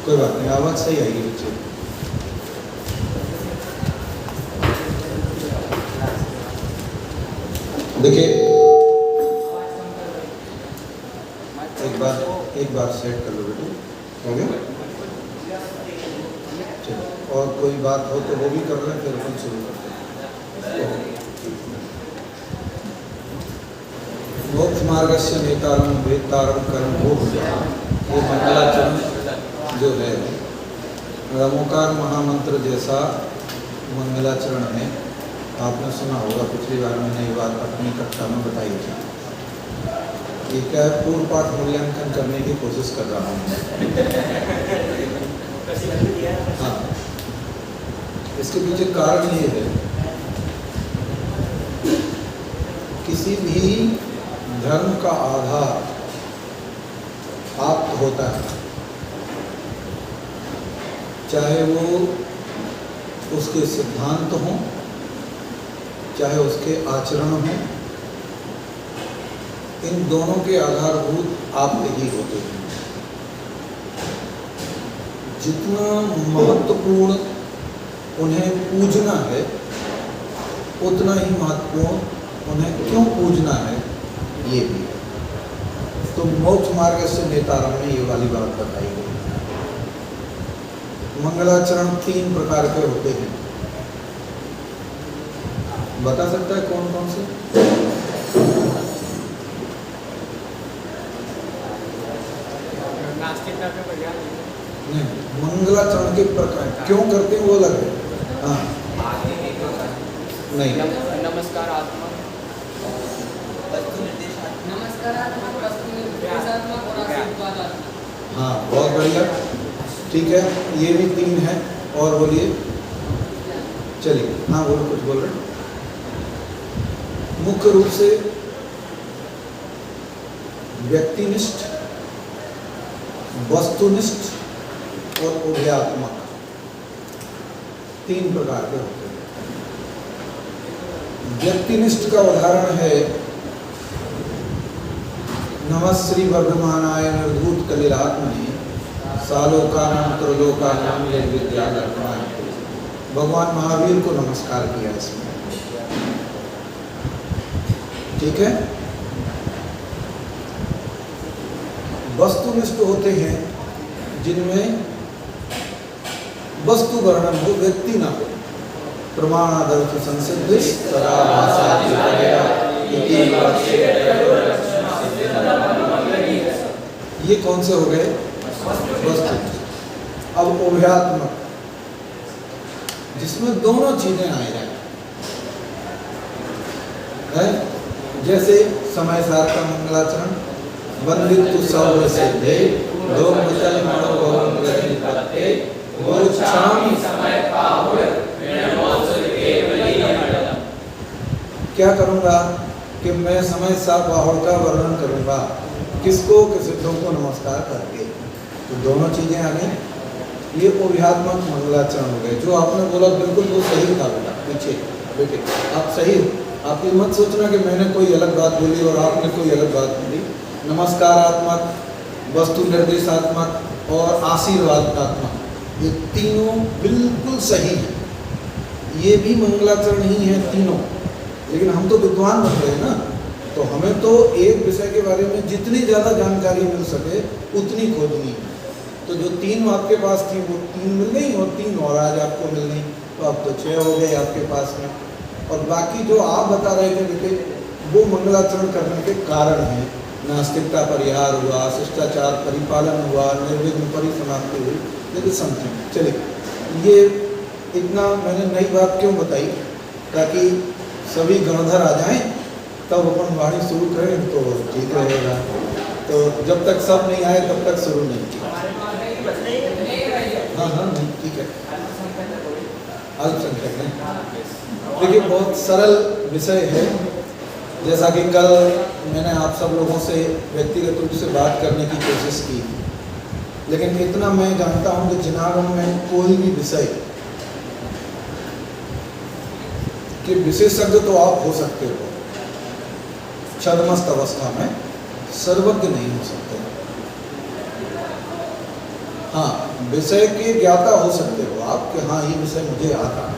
कोई बात नहीं, आवाज सही आएगी बच्चे। देखिए एक बार सेट कर लो बेटे, हो गया? चलो, और कोई बात हो तो वो भी कर लें, फिर अपन शुरू करते हैं। मोक्ष मार्गस्य नेतारम वेत्तारम कर्म वो ये मंगलाचरण जो है ओंकार महामंत्र जैसा मंगलाचरण है। आपने सुना होगा, पिछली बार मैंने ये बात अपनी कक्षा में बताई थी। ये क्या है, पूर्व पाठ मूल्यांकन करने की कोशिश कर रहा हूँ। हाँ, इसके पीछे कारण ये है, किसी भी धर्म का आधार प्राप्त होता है, चाहे वो उसके सिद्धांत हों, चाहे उसके आचरण हों, इन दोनों के आधारभूत आप ही होते हैं। जितना महत्वपूर्ण उन्हें पूजना है, उतना ही महत्वपूर्ण उन्हें क्यों पूजना है ये भी। तो मोक्ष मार्ग से नेतारम में ये वाली बात बताई गई। मंगलाचरण 3 प्रकार के होते हैं। बता सकता है कौन कौन से? नहीं, मंगलाचरण के प्रकार क्यों करते हैं वो अलग है। हाँ, नहीं, नमस्कार आत्मा, हाँ बहुत बढ़िया, ठीक है, ये भी 3 है। और बोलिए, चलिए, हाँ बोलो, कुछ बोल रहे। मुख्य रूप से व्यक्तिनिष्ठ, वस्तुनिष्ठ और उभयात्मक 3 प्रकार के होते हैं। व्यक्तिनिष्ठ का उदाहरण है नमः श्री वर्धमानाय निर्धूत कलिलात्मने सालोकानां त्रिलोकानां निर्विद्यालक्ष्मण। भगवान महावीर को नमस्कार किया इसमें, ठीक है। वस्तुनिष्ठ होते हैं जिनमें वस्तु वर्णन हो, व्यक्ति ना हो। प्रमाणादर्थ संसिद्धि सदा भाषा ये कौन से हो गए? वस्तु। अब उभयात्मक, जिसमें दोनों चीजें आ जाए, है जैसे समय सार का मंगलाचरण, वंदितु सर्व सिद्धे दो मुचल मणो भवन गति पत्ते गोच्छामि समय पाहुर विनमोत्सव केवली नमः। क्या करूंगा कि मैं समय सा बाहुर का वर्णन करूंगा, किसको? कि सिद्धों को नमस्कार करके। तो दोनों चीजें आ गई। ये उभयात्मक मंगलाचरण हो गए। जो आपने बोला बिल्कुल वो सही था बेटा, पीछे बेटे आप सही हो। आप ये मत सोचना कि मैंने कोई अलग बात बोली और आपने कोई अलग बात बोली। नमस्कारात्मक, वस्तु निर्देशात्मक और आशीर्वादात्मक ये तीनों बिल्कुल सही है, ये भी मंगलाचरण ही है तीनों। लेकिन हम तो विद्वान बन गए ना, तो हमें तो एक विषय के बारे में जितनी ज़्यादा जानकारी मिल सके उतनी खोजनी है। तो जो 3 आपके पास थी वो 3 मिल गई, और 3 और आज आपको मिल गई, तो अब तो 6 हो गए आपके पास में। और बाकी जो आप बता रहे थे बेटे, वो मंगलाचरण करने के कारण हैं। नास्तिकता परिहार हुआ, शिष्टाचार परिपालन हुआ, निर्विघ्न परिसमाप्ति हुई, लेकिन समथिंग। चलिए, ये इतना मैंने नई बात क्यों बताई, ताकि सभी गणधर आ जाएं, तब अपन वाणी शुरू करें तो ठीक रहेगा। तो जब तक सब नहीं आए तब तक शुरू नहीं किया। हाँ हाँ, नहीं ठीक है, अल्पसंख्यक है। देखिए, बहुत सरल विषय है। जैसा कि कल मैंने आप सब लोगों से व्यक्तिगत रूप से बात करने की कोशिश की, लेकिन इतना मैं जानता हूं कि जिनागम में कोई भी विषय के विशेषज्ञ तो आप हो सकते हो, छद्मस्त अवस्था में सर्वज्ञ नहीं हो सकते। हाँ, विषय के ज्ञाता हो सकते हो आप कि हाँ, ये विषय मुझे आता है।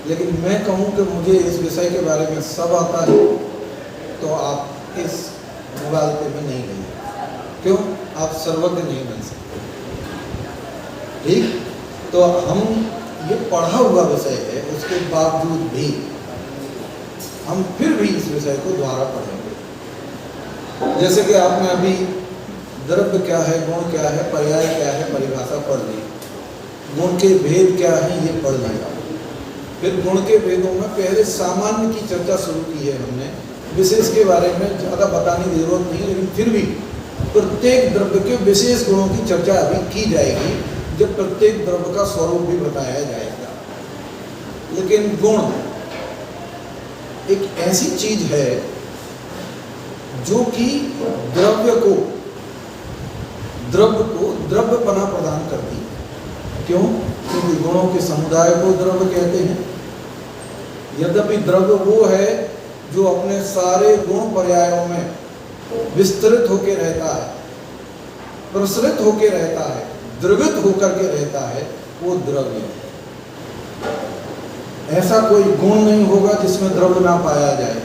लेकिन मैं कहूँ कि मुझे इस विषय के बारे में सब आता है, तो आप इस मुगालते में नहीं गए। क्यों? आप सर्वज्ञ नहीं बन सकते। ठीक? तो हम ये पढ़ा हुआ विषय है, उसके बावजूद भी हम फिर भी इस विषय को दोबारा पढ़ेंगे। जैसे कि आपने अभी द्रव्य क्या है, गुण क्या है, पर्याय क्या है, परिभाषा पढ़ ली, गुण के भेद क्या है ये पढ़ लिया। फिर गुण के भेदों में पहले सामान्य की चर्चा शुरू की है हमने, विशेष के बारे में ज़्यादा बताने की जरूरत नहीं, लेकिन फिर भी प्रत्येक द्रव्य के विशेष गुणों की चर्चा अभी की जाएगी, जब प्रत्येक द्रव्य का स्वरूप भी बताया जाएगा। लेकिन गुण एक ऐसी चीज है जो कि द्रव्य को द्रव्यपना प्रदान करती है। क्यों? क्योंकि गुणों के समुदाय को द्रव्य कहते हैं। यद्यपि द्रव्य वो है जो अपने सारे गुण पर्यायों में विस्तृत होकर रहता है, प्रसरित होकर रहता है, द्रवित होकर के रहता है, वो द्रव्य है। ऐसा कोई गुण नहीं होगा जिसमें द्रव्य ना पाया जाए,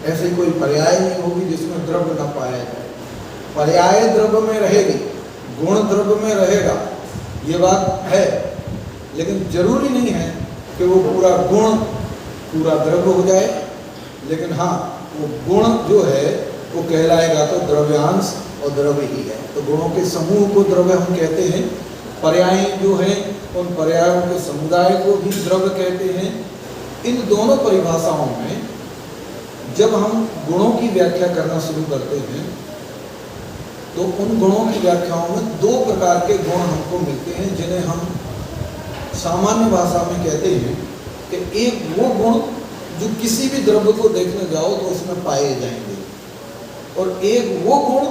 ऐसी कोई पर्याय नहीं होगी जिसमें द्रव्य ना पाया जाए। पर्याय द्रव्य में रहेगी, गुण द्रव्य में रहेगा, ये बात है। लेकिन जरूरी नहीं है कि वो पूरा गुण पूरा द्रव्य हो जाए। लेकिन हाँ, वो गुण जो है वो कहलाएगा तो द्रव्यांश और द्रव्य ही है। तो गुणों के समूह को द्रव्य हम कहते हैं। पर्याय जो हैं उन पर्यायों के समुदाय को भी द्रव्य कहते हैं। इन दोनों परिभाषाओं में जब हम गुणों की व्याख्या करना शुरू करते हैं तो उन गुणों की व्याख्याओं में 2 प्रकार के गुण हमको मिलते हैं, जिन्हें हम सामान्य भाषा में कहते हैं कि एक वो गुण जो किसी भी द्रव्य को देखने जाओ तो उसमें पाए जाएंगे, और एक वो गुण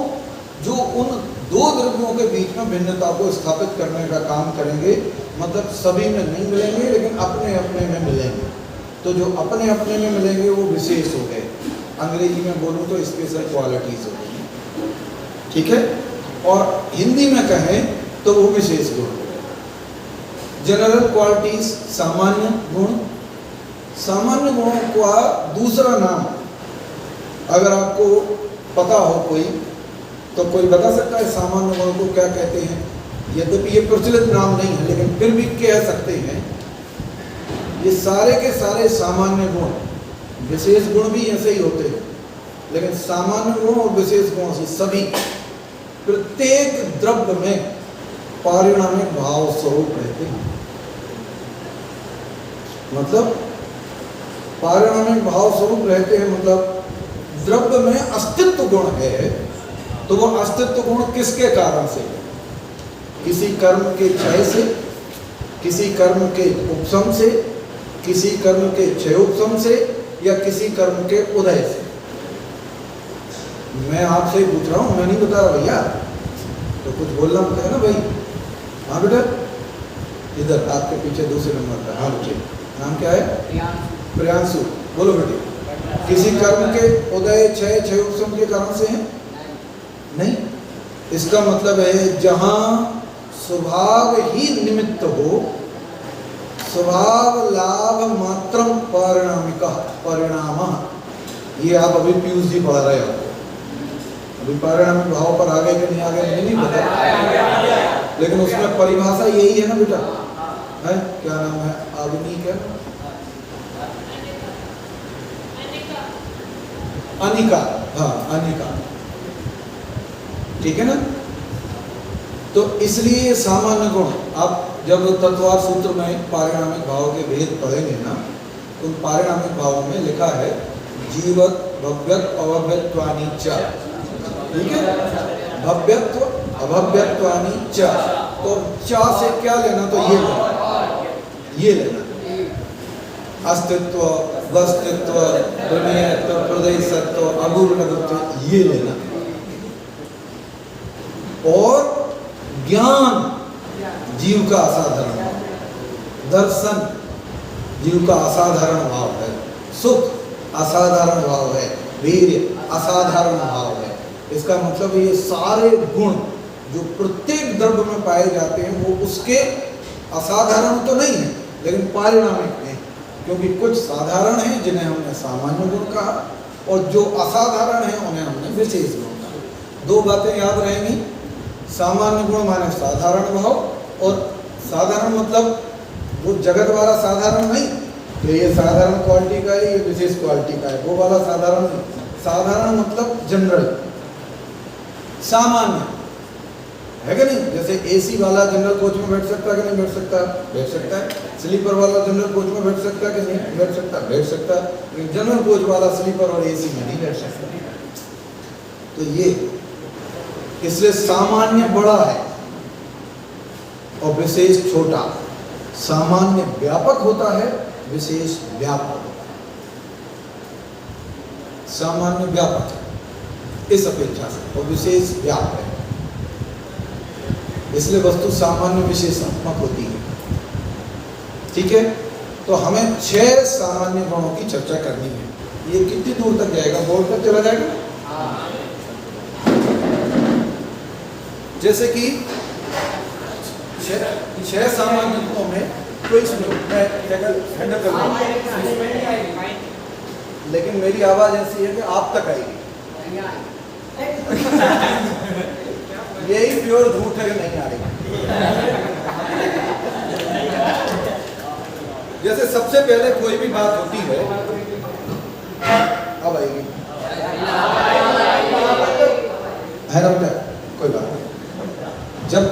जो उन 2 द्रव्यों के बीच में भिन्नता को स्थापित करने का काम करेंगे। मतलब सभी में नहीं मिलेंगे, लेकिन अपने अपने में मिलेंगे। तो जो अपने अपने में मिलेंगे वो विशेष हो गए। अंग्रेजी में बोलूँ तो स्पेशल क्वालिटीज हो गई, ठीक है। और हिंदी में कहें तो वो विशेष गुण हो गए। जनरल क्वालिटीज सामान्य गुण। सामान्य गुणों का दूसरा नाम अगर आपको पता हो कोई, तो कोई बता सकता है सामान्य गुणों को क्या कहते हैं? यद्यपि ये प्रचलित नाम नहीं है, लेकिन फिर भी कह सकते हैं ये सारे के सारे सामान्य गुण, विशेष गुण भी ऐसे ही होते हैं, लेकिन सामान्य गुण और विशेष गुण से सभी प्रत्येक द्रव्य में पारिणामिक भाव स्वरूप रहते हैं। मतलब पारिणामिक भाव स्वरूप रहते हैं, मतलब द्रव्य में अस्तित्व गुण है, तो वो अस्तित्व गुण किसके कारण से? किसी कर्म के क्षय से, किसी कर्म के उपशम से, किसी कर्म के क्षय उपशम से, या किसी कर्म के उदय से। मैं आपसे ही पूछ रहा हूं, मैं नहीं बता रहा भैया, तो कुछ बोलना पड़ता है ना भाई। हाँ बेटा, इधर आपके पीछे दूसरे नंबर पर। हाँ बच्चे, नाम क्या है? प्रियांशु। बोलो बेटे। किसी कर्म के उदय क्षय क्षय उपशम के कारण से है? नहीं। इसका मतलब है जहां स्वभाव ही निमित्त हो, स्वभाव लाभ मात्रम परिणाम। ये आप अभी पीयूष जी पढ़ रहे हो, अभी परिणामी भाव पर आगे के नहीं आगे मुझे नहीं पता, लेकिन उसमें परिभाषा यही है ना बेटा, है क्या नाम है अग्नि क्या, अनिका, हाँ अनिका, ठीक है ना। तो इसलिए सामान्य गुण, आप जब तत्वार सूत्र में पारिणामिक भाव के भेद पढ़ेंगे ना, तो पारिणामिक भाव में लिखा है जीवत भव्यत्व अभव्यत्वानि च, ठीक है, भव्यत्व अभव्यत्वानि च, तो च से क्या लेना, तो ये लेना अस्तित्व, वस्तित्व, प्रमेयत्व, प्रदेशत्व, अगुणत्व, ये लेना। और ज्ञान जीव का असाधारण, दर्शन जीव का असाधारण भाव है, सुख असाधारण भाव है, वीर्य असाधारण भाव है। इसका मतलब ये सारे गुण जो प्रत्येक द्रव्य में पाए जाते हैं वो उसके असाधारण तो नहीं है, लेकिन पारिणामिक है, क्योंकि कुछ साधारण हैं जिन्हें हमने सामान्य गुण कहा, और जो असाधारण हैं उन्हें हमने विशेष गुण कहा। दो बातें याद रहेंगी, सामान्य गुण माने साधारण भाव, और साधारण मतलब वो जगत वाला साधारण नहीं, तो ये साधारण क्वालिटी का है, ये विशेष क्वालिटी का है, वो वाला साधारण नहीं। साधारण मतलब जनरल, सामान्य है कि नहीं। जैसे एसी वाला जनरल कोच में बैठ सकता है कि नहीं बैठ सकता, बैठ सकता है। स्लीपर वाला जनरल कोच में बैठ सकता है कि नहीं बैठ सकता, बैठ सकता है। लेकिन जनरल कोच वाला स्लीपर और एसी में नहीं बैठ सकता। तो ये इसलिए सामान्य बड़ा है और विशेष छोटा। सामान्य व्यापक होता है, विशेष व्यापक। सामान्य व्यापक इस अपेक्षा से, और विशेष व्यापक है, इसलिए वस्तु सामान्य विशेषात्मक होती है, ठीक है। तो हमें 6 सामान्य गुणों की चर्चा करनी है। ये कितनी दूर तक जाएगा, बोर्ड तक चला जाएगा। जैसे कि 6 सामान्य गुणों में कोई मैं हैंडल कर लूंगा, लेकिन मेरी आवाज ऐसी है कि आप तक आएगी। यही प्योर झूठ है कि नहीं आ रही। जैसे सबसे पहले कोई भी बात होती है, अब आएगी है ना बेटा, कोई बात नहीं। जब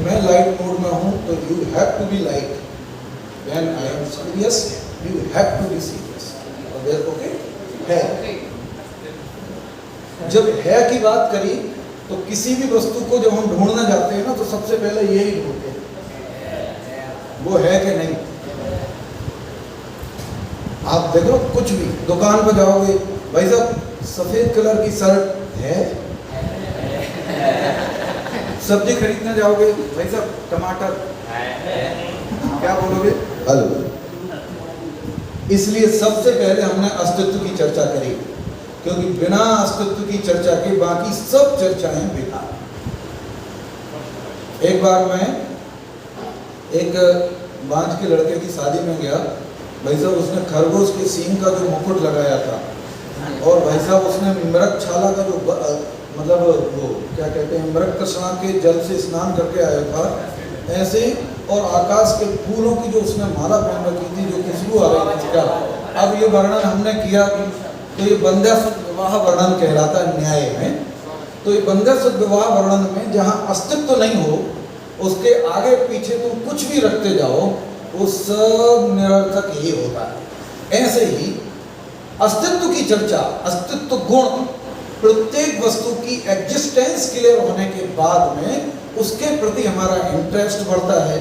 मैं लाइट मोड में हूं तो you have to be light, when I am serious you have to be serious. Okay है, जब है की बात करी तो किसी भी वस्तु को जब हम ढूंढने जाते हैं ना, तो सबसे पहले यही ढूंढते हैं वो है कि नहीं। आप देखो कुछ भी दुकान पर जाओगे, भाई साहब सफेद कलर की शर्ट है, सब्जी खरीदने जाओगे, भाई साहब टमाटर, क्या बोलोगे, हेलो। इसलिए सबसे पहले हमने अस्तित्व की चर्चा करी, क्योंकि बिना अस्तित्व की चर्चा के बाकी सब चर्चाएं बेकार। एक बार मैं एक बांझ के लड़के की शादी में गया, भाई साहब उसने खरगोश के सींग का जो मुकुट लगाया था, और भाई साहब उसने मृगशाला का जो मतलब वो क्या कहते हैं, मृग तृष्णा के जल से स्नान करके आया था ऐसे, और आकाश के फूलों की जो उसने माला पहन रखी थी, जो खुशबू आ रही थी। क्या अब ये वर्णन हमने किया, तो ये बंध्यासुत विवाह वर्णन कहलाता है न्याय में। तो ये बंध्यासुत विवाह वर्णन में जहाँ अस्तित्व नहीं हो, उसके आगे पीछे तुम कुछ भी रखते जाओ, वो सब निरर्थक ही होता है। ऐसे ही अस्तित्व की चर्चा, अस्तित्व गुण, प्रत्येक वस्तु की एग्जिस्टेंस क्लियर होने के बाद में उसके प्रति हमारा इंटरेस्ट बढ़ता है,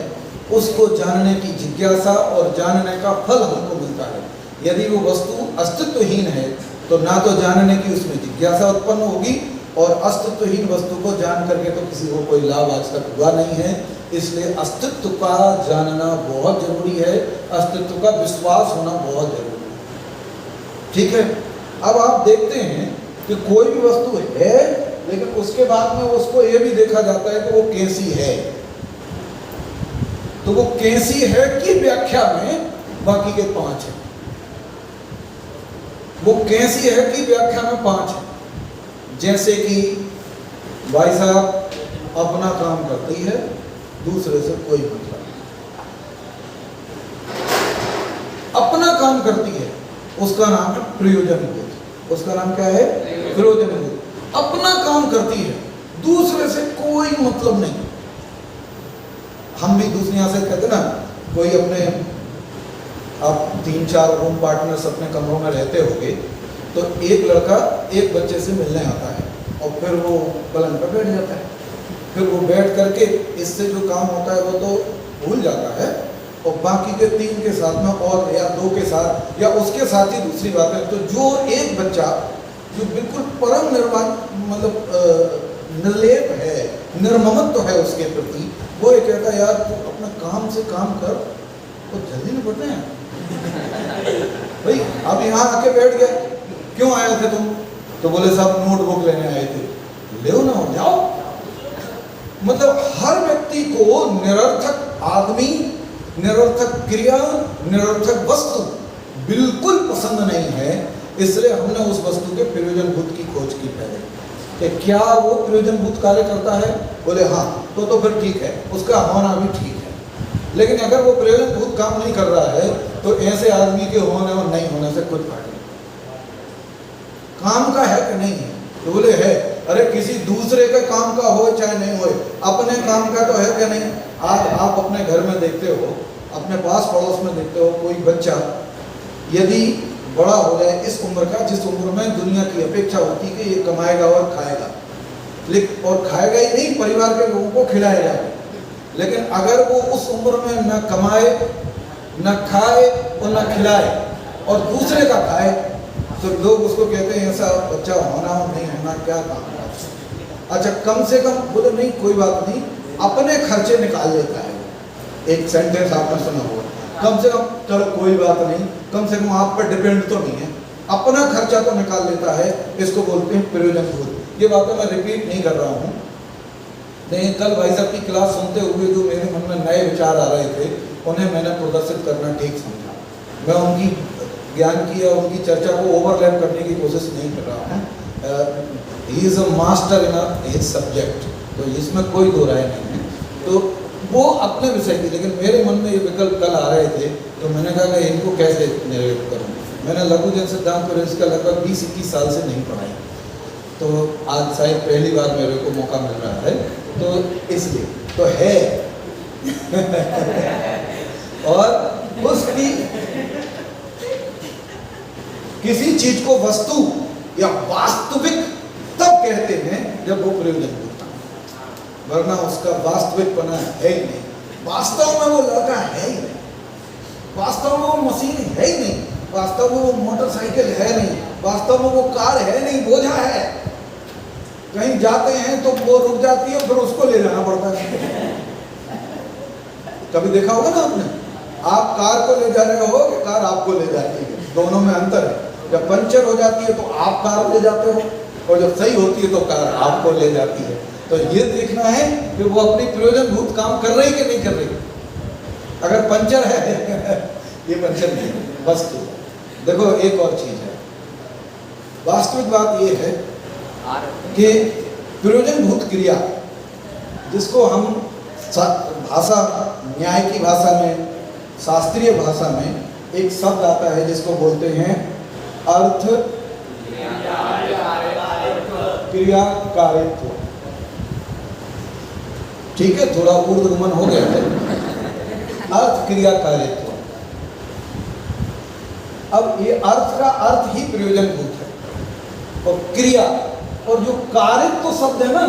उसको जानने की जिज्ञासा और जानने का फल हमको मिलता है। यदि वो वस्तु अस्तित्वहीन है तो ना तो जानने की उसमें जिज्ञासा उत्पन्न होगी, और अस्तित्वहीन वस्तु को जान करके तो किसी को कोई लाभ आज तक हुआ नहीं है। इसलिए अस्तित्व का जानना बहुत जरूरी है, अस्तित्व का विश्वास होना बहुत जरूरी है, ठीक है। अब आप देखते हैं कि कोई भी वस्तु है, लेकिन उसके बाद में उसको ये भी देखा जाता है कि वो कैसी है। तो वो कैसी है की व्याख्या में बाकी के 5 है। वो कैसी है की व्याख्या में 5 है। जैसे कि भाई साहब अपना काम करती है, दूसरे से कोई मतलब नहीं। अपना काम करती है उसका नाम है प्रयोजनभूत। उसका नाम क्या है? प्रयोजनभूत। अपना काम करती है, दूसरे से कोई मतलब नहीं। हम भी दूसरे से कहते ना, कोई अपने आप 3-4 रूम पार्टनर्स अपने कमरों में रहते होंगे, तो एक लड़का एक बच्चे से मिलने आता है और फिर वो पलंग पर बैठ जाता है। फिर वो बैठ करके इससे जो काम होता है वो तो भूल जाता है, और बाकी के 3 के साथ में और या 2 के साथ या उसके साथ ही दूसरी बात है। तो जो एक बच्चा जो बिल्कुल परम निर्वाण मतलब निर्लेप है, निर्ममत्व है उसके प्रति, वो ये कहता है यार तू अपना काम से काम कर, तो जल्दी नहीं बढ़ते हैं भाई। अब यहाँ आके बैठ गए, क्यों आए थे तुम? तो बोले साहब नोटबुक लेने आए थे। ले ना, हो जाओ। मतलब हर व्यक्ति को निरर्थक आदमी, निरर्थक क्रिया, निरर्थक वस्तु बिल्कुल पसंद नहीं है। इसलिए हमने उस वस्तु के प्रयोजनभूत की खोज की पहले कि क्या वो प्रयोजनभूत कार्य करता है। बोले हाँ, तो फिर ठीक है, उसका होना भी ठीक है। लेकिन अगर वो प्रयोजनभूत काम नहीं कर रहा है तो ऐसे आदमी के होने और नहीं होने से कुछ फर्क नहीं। काम का है कि नहीं है? तो बोले है। अरे किसी दूसरे के काम का हो चाहे नहीं हो, अपने काम का तो है कि नहीं? आज आप अपने घर में देखते हो, अपने पास पड़ोस में देखते हो, कोई बच्चा यदि बड़ा हो जाए इस उम्र का, जिस उम्र में दुनिया की अपेक्षा होती है कि ये कमाएगा और खाएगा, लेकिन और खाएगा ही नहीं, परिवार के लोगों को खिलाएगा। लेकिन अगर वो उस उम्र में न कमाए, न खाए और न खिलाए और दूसरे का खाए, तो लोग उसको कहते हैं ऐसा बच्चा होना और नहीं होना क्या काम है। अच्छा कम से कम बोले नहीं कोई बात नहीं, अपने खर्चे निकाल लेता है। एक सेंटेंस आपने सुना होगा, कम से कम चलो कोई बात नहीं, कम से कम आप पर डिपेंड तो नहीं है, अपना खर्चा तो निकाल लेता है। इसको बोलते हैं प्रयोजनभूत। ये बातें मैं रिपीट नहीं कर रहा हूँ, नहीं कल भाई साहब की क्लास सुनते हुए जो मेरे मन में नए विचार आ रहे थे उन्हें मैंने प्रदर्शित करना ठीक समझा। मैं उनकी ज्ञान की या उनकी चर्चा को ओवरलैप करने की कोशिश नहीं कर रहा हूँ। He is a master in his subject, तो इसमें कोई दो राय नहीं है। तो वो अपने विषय की, लेकिन मेरे मन में ये विकल्प कल आ रहे थे, तो मैंने कहा कि इनको कैसे निर्णय करूँ। मैंने लघु जन सिद्धांत और इसका लगभग 20-21 साल से नहीं पढ़ाई, तो आज शायद पहली बार मेरे को मौका मिल रहा है, तो इसलिए तो है और उसकी किसी चीज को वस्तु या वास्तविक तब कहते हैं जब वो प्रयोजनभूत है, वरना उसका वास्तविकपना है ही नहीं। वास्तव में वो लड़का है ही नहीं, वास्तव में वो मशीन है ही नहीं, वास्तव में वो मोटरसाइकिल है नहीं, वास्तव में वो कार है नहीं, बोझा है। कहीं जाते हैं तो वो रुक जाती है, फिर उसको ले जाना पड़ता है। कभी देखा होगा ना आपने, आप कार को ले जा रहे हो कि कार आपको ले जाती है, दोनों में अंतर है। जब पंचर हो जाती है तो आप कार ले जाते हो, और जब सही होती है तो कार आपको ले जाती है। तो ये देखना है कि वो अपनी प्रयोजनभूत काम कर रही कि नहीं कर रही। अगर पंचर है ये पंचर नहीं है, वस्तु। देखो एक और चीज है, वास्तविक बात ये है कि प्रयोजनभूत क्रिया, जिसको हम भाषा, न्याय की भाषा में, शास्त्रीय भाषा में एक शब्द आता है जिसको बोलते हैं अर्थ क्रिया कारित्व। ठीक है, थोड़ा ऊर्ध्वगमन हो गया है। अर्थ क्रिया कारित्व, अब ये अर्थ का अर्थ ही प्रयोजनभूत है, और क्रिया और जो कारित्व शब्द है ना,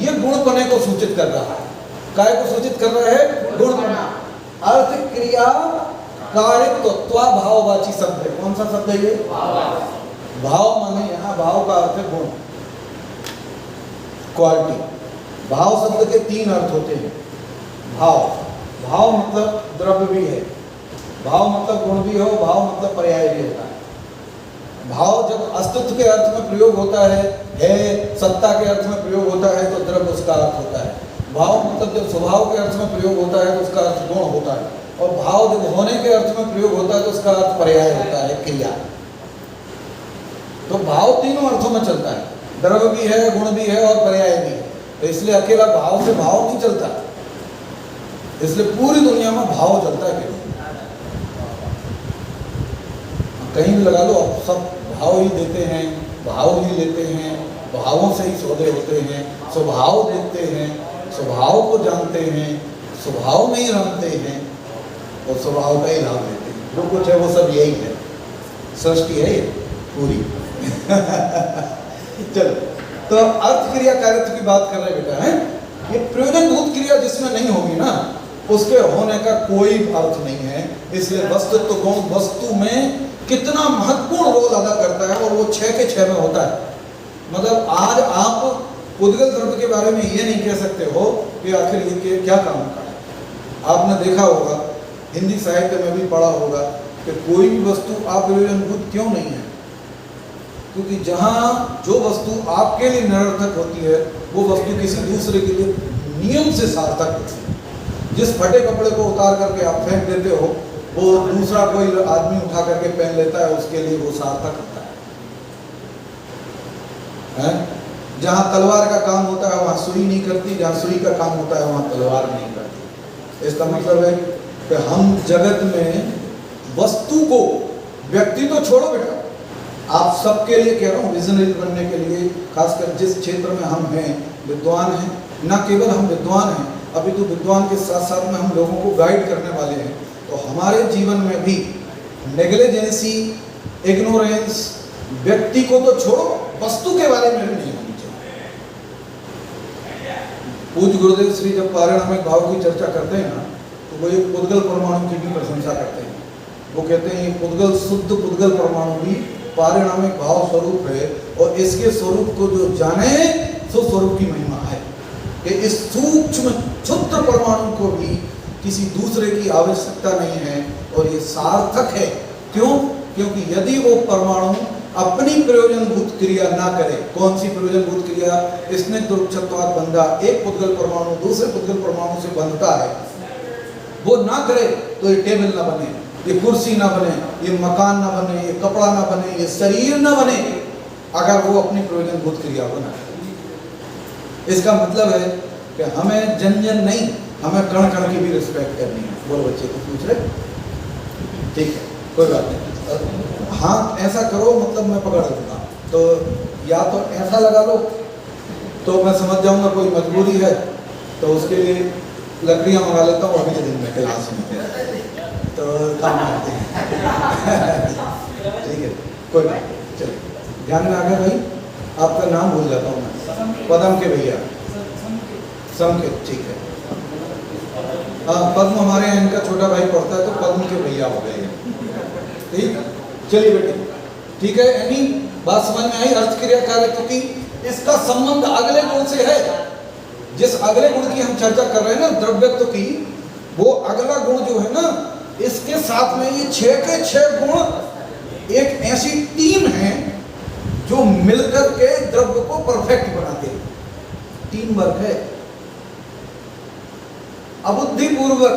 ये गुणपने को सूचित कर रहा है। काय को सूचित कर रहा है? गुणपना। अर्थ क्रिया कारित्व भाववाची शब्द है। कौन सा शब्द है ये? भाव माने यहाँ भाव का अर्थ है गुण, क्वालिटी। भाव शब्द के 3 अर्थ होते हैं। भाव मतलब द्रव्य भी है, भाव मतलब गुण भी हो, भाव मतलब पर्याय भी होता है। भाव जब अस्तित्व के अर्थ में प्रयोग होता है, सत्ता के अर्थ में प्रयोग होता है, तो द्रव्य उसका अर्थ होता है। भाव मतलब जब स्वभाव के अर्थ में प्रयोग होता है तो उसका अर्थ गुण होता है, और भाव जब होने के अर्थ में प्रयोग होता है तो उसका अर्थ पर्याय होता है, क्रिया। तो भाव तीनों अर्थों में चलता है, द्रव्य भी है, गुण भी है और पर्याय भी है। तो इसलिए अकेला भाव से भाव नहीं चलता, इसलिए पूरी दुनिया में भाव चलता है। कहीं भी लगा लो, अब सब भाव ही देते हैं, भाव ही लेते हैं, भावों से ही सौदे होते हैं, स्वभाव देखते हैं, स्वभाव को जानते हैं, स्वभाव में ही रमते हैं और स्वभाव का ही लाभ लेते हैं। जो कुछ है वो सब यही है, सृष्टि है ये पूरी। चलो, तो अर्थ क्रिया कार्यत्व की बात कर रहे बेटा है। ये प्रयोजनभूत क्रिया जिसमें नहीं होगी ना, उसके होने का कोई अर्थ नहीं है। इसलिए वस्तुत्व गुण वस्तु में कितना महत्वपूर्ण रोल अदा करता है, और वो 6 के 6 में होता है। मतलब आज आप उद्गल द्रव्य के बारे में ये नहीं कह सकते हो कि आखिर ये क्या काम का है। आपने देखा होगा, हिंदी साहित्य में भी पढ़ा होगा कि कोई भी वस्तु अप्रयोजनभूत क्यों नहीं है, क्योंकि जहाँ जो वस्तु आपके लिए निरर्थक होती है वो वस्तु किसी दूसरे के लिए नियम से सार्थक होती है। जिस फटे कपड़े को उतार करके आप फेंक देते हो, वो दूसरा कोई आदमी उठा करके पहन लेता है, उसके लिए वो सार्थक होता है। जहाँ तलवार का काम होता है वहाँ सुई नहीं करती, जहाँ सुई का काम होता है वहाँ तलवार नहीं करती। इसका मतलब है कि हम जगत में वस्तु को, व्यक्ति तो छोड़ो बेटा, आप सबके लिए कह रहा हूँ, विजनरी बनने के लिए, खासकर जिस क्षेत्र में हम हैं, विद्वान हैं, न केवल हम विद्वान हैं, अभी तो विद्वान के साथ साथ में हम लोगों को गाइड करने वाले हैं। तो हमारे जीवन में भी नेग्लिजेंसी, इग्नोरेंस, व्यक्ति को तो छोड़ो, वस्तु के बारे में भी नहीं होनी चाहिए। पूज्य गुरुदेव श्री जब पारिणामिक भाव की चर्चा करते हैं ना, तो वो एक पुद्गल परमाणु की भी प्रशंसा करते हैं। वो कहते हैं ये पुद्गल, शुद्ध पुद्गल परमाणु भी पारिणामिक भाव स्वरूप है, और इसके स्वरूप को जो जाने सो स्वरूप की महिमा है कि इस सूक्ष्म क्षुद्र परमाणु को भी किसी दूसरे की आवश्यकता नहीं है, और ये सार्थक है। क्यों? क्योंकि यदि वो परमाणु अपनी प्रयोजनभूत क्रिया ना करे, कौन सी प्रयोजनभूत क्रिया? इसने दुर्क्षत्वाद बंधा, एक पुद्गल परमाणु दूसरे पुद्गल परमाणु से बंधता है, वो ना करे तो ये टेबल ना बने, ये कुर्सी ना बने, ये मकान ना बने, ये कपड़ा ना बने, ये शरीर ना बने, अगर वो अपनी प्रयोजनभूत क्रिया बना। इसका मतलब है कि हमें जन नहीं, हमें कण कण की भी रिस्पेक्ट करनी है। बोलो बच्चे को पूछ रहे, ठीक है, कोई बात नहीं। हाँ ऐसा करो, मतलब मैं पकड़ लूँगा, तो या तो ऐसा लगा लो तो मैं समझ जाऊँगा कोई मजबूरी है, तो उसके लिए लकड़ियाँ मंगा लेता हूँ अगले दिन में क्लास में, तो काम आते हैं। ठीक है, कोई बात नहीं, चलिए ध्यान में आ गया भाई। आपका नाम भूल जाता हूँ मैं, पदम के भैया, संकेत, ठीक है। पद्म हमारे यहाँ इनका छोटा भाई पढ़ता है, तो पद्म के भैया हो गए। ठीक, चलिए बेटे, ठीक है। यानी बात समझ में आई अर्थ क्रिया कार्यत्व की। इसका संबंध अगले गुण से है। जिस अगले गुण की हम चर्चा कर रहे हैं ना, द्रव्यत्व की, वो अगला गुण जो है ना, इसके साथ में ये 6 के 6 गुण एक ऐसी टीम है जो मिलकर के द्रव्य को परफेक्ट बनाते हैं। टीम वर्क है, अबुद्धिपूर्वक,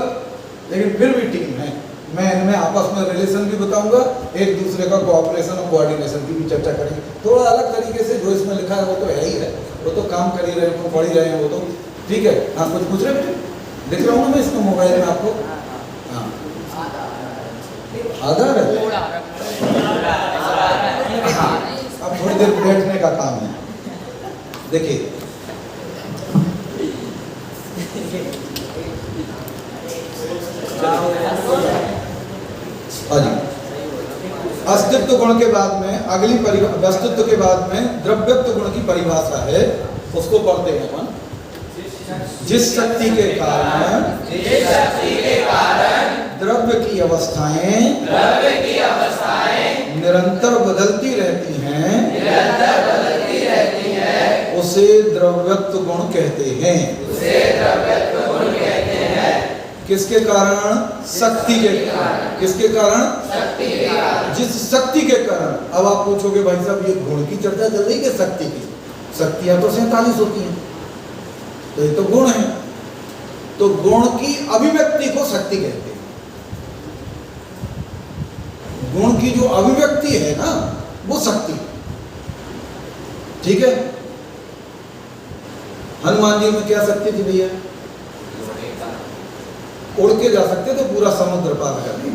लेकिन फिर भी टीम है। मैं इनमें आपस में रिलेशन भी बताऊंगा, एक दूसरे का कोऑपरेशन और कोऑर्डिनेशन की भी चर्चा करेंगे, थोड़ा अलग तरीके से। जो इसमें लिखा है वो तो है ही है, वो तो काम कर ही रहे हैं, पढ़ ही रहे हैं, वो तो ठीक है। हाँ कुछ पूछ रहे बेटे? दिख रहा हूँ ना मैं इसमें मोबाइल में आपको? हाँ आधार है, अब थोड़ी देर बैठने का काम है। देखिए अस्तित्व गुण के बाद में अगली वस्तुत्व के बाद में द्रव्यत्व गुण की परिभाषा है, उसको पढ़ते हैं अपन। जिस शक्ति के कारण द्रव्य की अवस्थाएं निरंतर बदलती रहती हैं, उसे द्रव्यत्व गुण कहते हैं। किसके कारण? शक्ति के कारण। किसके कारण? शक्ति के कारण। जिस शक्ति के कारण। अब आप पूछोगे भाई साहब ये गुण की चर्चा चल रही है कि शक्ति की? शक्तियां तो 47 होती हैं, तो ये तो गुण है। तो गुण की अभिव्यक्ति को शक्ति कहते हैं। गुण की जो अभिव्यक्ति है ना वो शक्ति। ठीक है। हनुमान जी में क्या शक्ति थी भैया? उड़ के जा सकते थे पूरा समुद्र पार करके,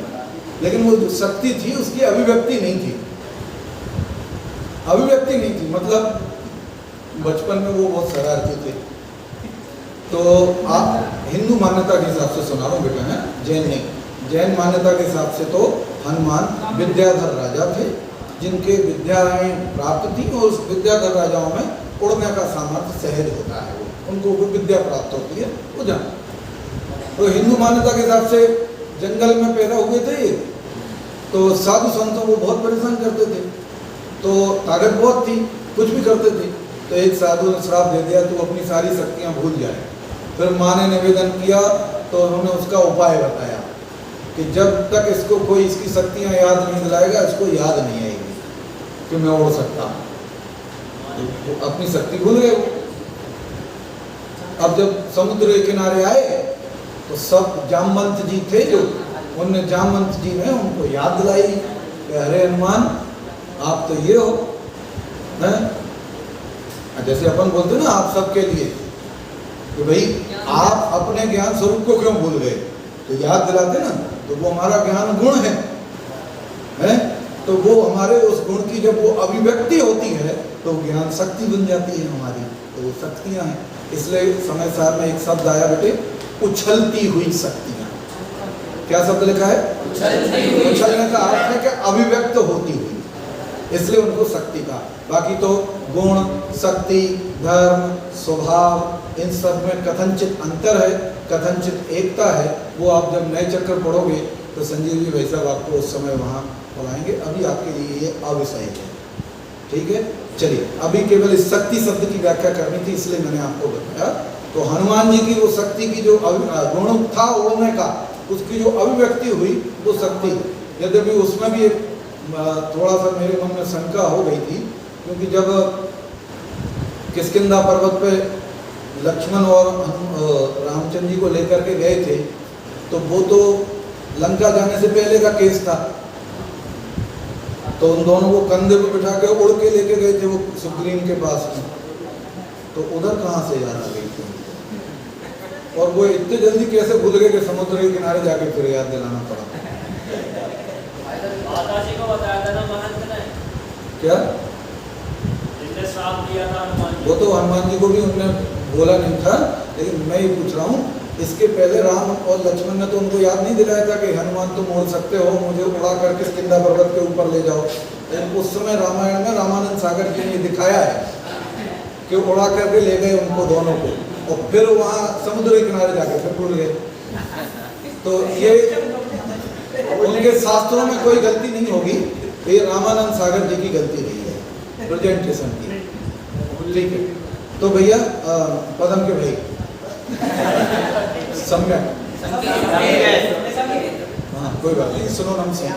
लेकिन वो जो शक्ति थी उसकी अभिव्यक्ति नहीं थी। अभिव्यक्ति नहीं थी मतलब बचपन में वो बहुत शरारती थे। तो आप हिंदू मान्यता के हिसाब से सुना रहा हूँ बेटा, है जैन नहीं, जैन मान्यता के हिसाब से तो हनुमान विद्याधर राजा थे जिनके विद्याएं प्राप्त थी, और उस विद्याधर राजाओं में उड़ने का सामर्थ्य सहज होता है, उनको वो विद्या प्राप्त होती है वो जान। तो हिंदू मान्यता के हिसाब से जंगल में पैदा हुए थे, तो साधु संतों को बहुत परेशान करते थे, तो ताकत बहुत थी, कुछ भी करते थे। तो एक साधु ने श्राप दे दिया तो अपनी सारी शक्तियां भूल जाए। फिर माँ ने निवेदन किया तो उन्होंने उसका उपाय बताया कि जब तक इसको कोई इसकी शक्तियां याद नहीं दिलाएगा इसको याद नहीं आएगी कि मैं उड़ सकता हूँ। तो अपनी शक्ति भूल गए। अब जब समुद्र के किनारे आए तो सब जामवंत जी थे जो, उनने जामवंत जी ने उनको याद दिलाई कि अरे हनुमान आप तो ये हो, हैं? जैसे अपन बोलते ना आप सबके लिए कि भाई आप अपने ज्ञान स्वरूप को क्यों भूल गए, तो याद दिलाते ना, तो वो हमारा ज्ञान गुण है, हैं? तो वो हमारे उस गुण की जब वो अभिव्यक्ति होती है तो ज्ञान शक्ति बन जाती है हमारी, तो वो शक्तियां हैं। इसलिए समय सार में एक शब्द आया बेटे, उछलती हुई शक्तियां। क्या शब्द लिखा है? उछलने का अर्थ है कि अभिव्यक्त होती हुई, इसलिए उनको शक्ति का। बाकी तो गुण, शक्ति, धर्म, स्वभाव इन सब में कथनचित अंतर है, कथनचित एकता है। वो आप जब नए चक्र पढ़ोगे तो संजीव जी भाई साहब आपको उस समय वहाँ पढ़ाएंगे। अभी आपके लिए ये अविषय है। ठीक है, चलिए अभी केवल इस शक्ति शब्द की व्याख्या करनी थी इसलिए मैंने आपको बताया। तो हनुमान जी की वो शक्ति की जो गुण था उड़ने का, उसकी जो अभिव्यक्ति हुई वो शक्ति, यद्यपि उसमें भी एक थोड़ा सा मेरे मन में शंका हो गई थी, क्योंकि जब किष्किंधा पर्वत पे लक्ष्मण और रामचंद्र जी को लेकर के गए थे, तो वो तो लंका जाने से पहले का केस था। तो उन दोनों को कंधे पे बिठा के उड़ के लेके गए थे वो सुग्रीव के पास में, तो उधर कहाँ से याद आ गई थी? और वो इतने जल्दी कैसे भूल गए कि समुद्र के किनारे जाके फिर याद दिलाना पड़ा? माताजी को बताया था ना महंत ने, क्या जिसने श्राप दिया था हनुमान जी? वो तो हनुमान जी को भी उन्होंने बोला नहीं था, लेकिन मैं ये पूछ रहा हूँ इसके पहले राम और लक्ष्मण ने तो उनको याद नहीं दिलाया था कि हनुमान तुम उड़ सकते हो, मुझे उड़ा करके किष्किंधा पर्वत के ऊपर ले जाओ। लेकिन उस समय रामायण में रामानंद सागर जी ने दिखाया है कि उड़ा करके ले गए उनको दोनों को, और फिर वहाँ समुद्र के किनारे जाके फिर भूल गए। तो ये उनके शास्त्रों में कोई गलती नहीं होगी, ये रामानंद सागर जी की गलती नहीं है प्रेजेंटेशन की। ठीक है, तो भैया पदम के भाई सम्यक, हाँ कोई बात नहीं, सुनो नाम से। हाँ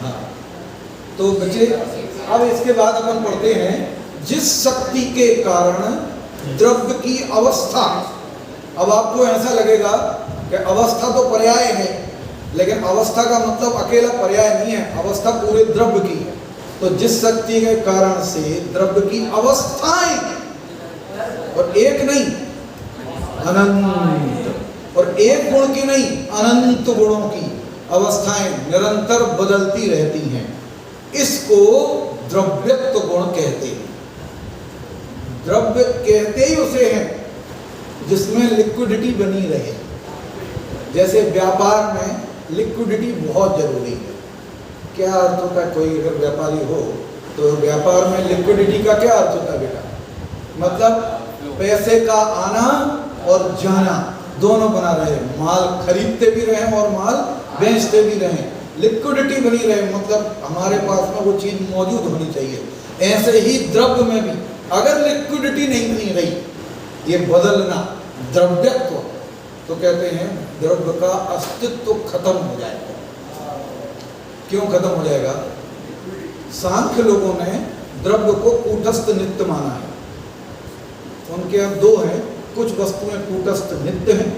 हाँ, तो बच्चे अब इसके बाद अपन पढ़ते हैं, जिस शक्ति के कारण द्रव्य की अवस्था। अब आपको ऐसा लगेगा कि अवस्था तो पर्याय है, लेकिन अवस्था का मतलब अकेला पर्याय नहीं है, अवस्था पूरे द्रव्य की है। तो जिस शक्ति के कारण से द्रव्य की अवस्थाएं, और एक नहीं अनंत, और एक गुण की नहीं अनंत गुणों की अवस्थाएं निरंतर बदलती रहती हैं, इसको द्रव्यत्व गुण कहते हैं। द्रव्य कहते ही उसे हैं जिसमें लिक्विडिटी बनी रहे। जैसे व्यापार में लिक्विडिटी बहुत जरूरी है। क्या अर्थ होता है? कोई अगर व्यापारी हो तो व्यापार में लिक्विडिटी का क्या अर्थ होता है बेटा? मतलब पैसे का आना और जाना दोनों बना रहे, माल खरीदते भी रहें और माल बेचते भी रहें, लिक्विडिटी बनी रहे, मतलब हमारे पास में वो चीज मौजूद होनी चाहिए। ऐसे ही द्रव्य में भी अगर लिक्विडिटी नहीं बनी रही, ये बदलना द्रव्यत्व, तो कहते हैं द्रव्य का अस्तित्व खत्म हो जाएगा। क्यों खत्म हो जाएगा? सांख्य लोगों ने द्रव्य को कूटस्थ नित्य माना है। उनके अब दो हैं, कुछ वस्तुएं कूटस्थ नित्य हैं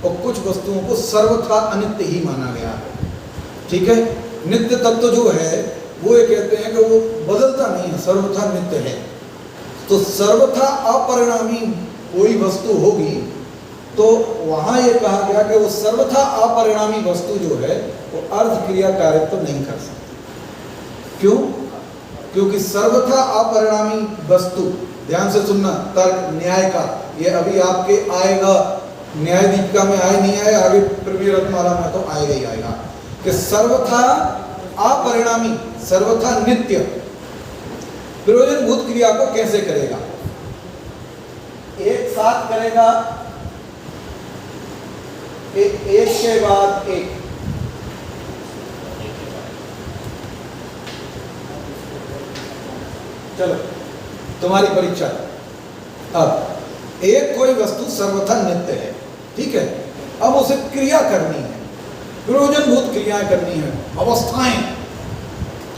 और कुछ वस्तुओं को सर्वथा अनित्य ही माना गया है। ठीक है, नित्य तत्व जो है वो ये कहते हैं कि वो बदलता नहीं है, सर्वथा नित्य है। तो सर्वथा अपरिणामी कोई वस्तु होगी तो वहां ये कहा गया कि वो सर्वथा अपरिणामी वस्तु जो है वो अर्थ क्रिया कार्यत्व तो नहीं कर सकती। क्यों? क्योंकि सर्वथा अपरिणामी वस्तु, ध्यान से सुनना, तर्क न्याय का ये अभी आपके आएगा, न्याय दीपिका में आए नहीं आए, आगे प्रवीण रत्नमाला में तो आएगा ही आएगा कि सर्वथा अपरिणामी, सर्वथा नित्य प्रयोजनभूत क्रिया को कैसे करेगा? एक साथ करेगा, एक के बाद एक। चलो तुम्हारी परीक्षा। अब एक कोई वस्तु सर्वथा नित्य है, ठीक है, अब उसे क्रिया करनी है, प्रयोजनभूत क्रियाएं करनी है, अवस्थाएं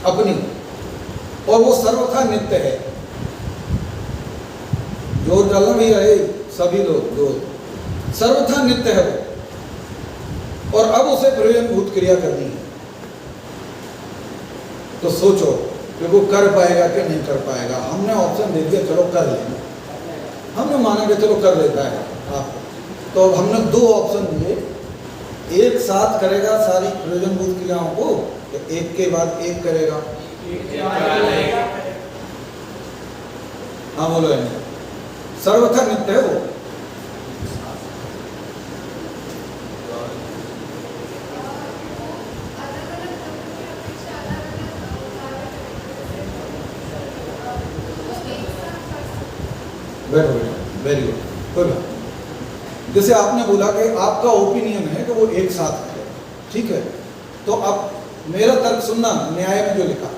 अपनी, और वो सर्वथा नित्य है। जोर डालना भैया है सभी लोग, जोर, सर्वथा नित्य है वो, और अब उसे प्रयोजनभूत क्रिया करनी है। तो सोचो कि वो कर पाएगा कि नहीं कर पाएगा। हमने ऑप्शन दे दिया, चलो कर लेना, हमने माना कि चलो कर लेता है आप, तो अब हमने दो ऑप्शन दिए, एक साथ करेगा सारी प्रयोजनभूत क्रियाओं को, एक के बाद एक करेगा। हाँ बोलो, सर्वथा नित्य है वो। बैठो बैठो, वेरी गुड, कोई बात। जैसे आपने बोला कि आपका ओपिनियन है कि वो एक साथ है, ठीक है, तो अब मेरा तर्क सुनना, न्याय में जो लिखा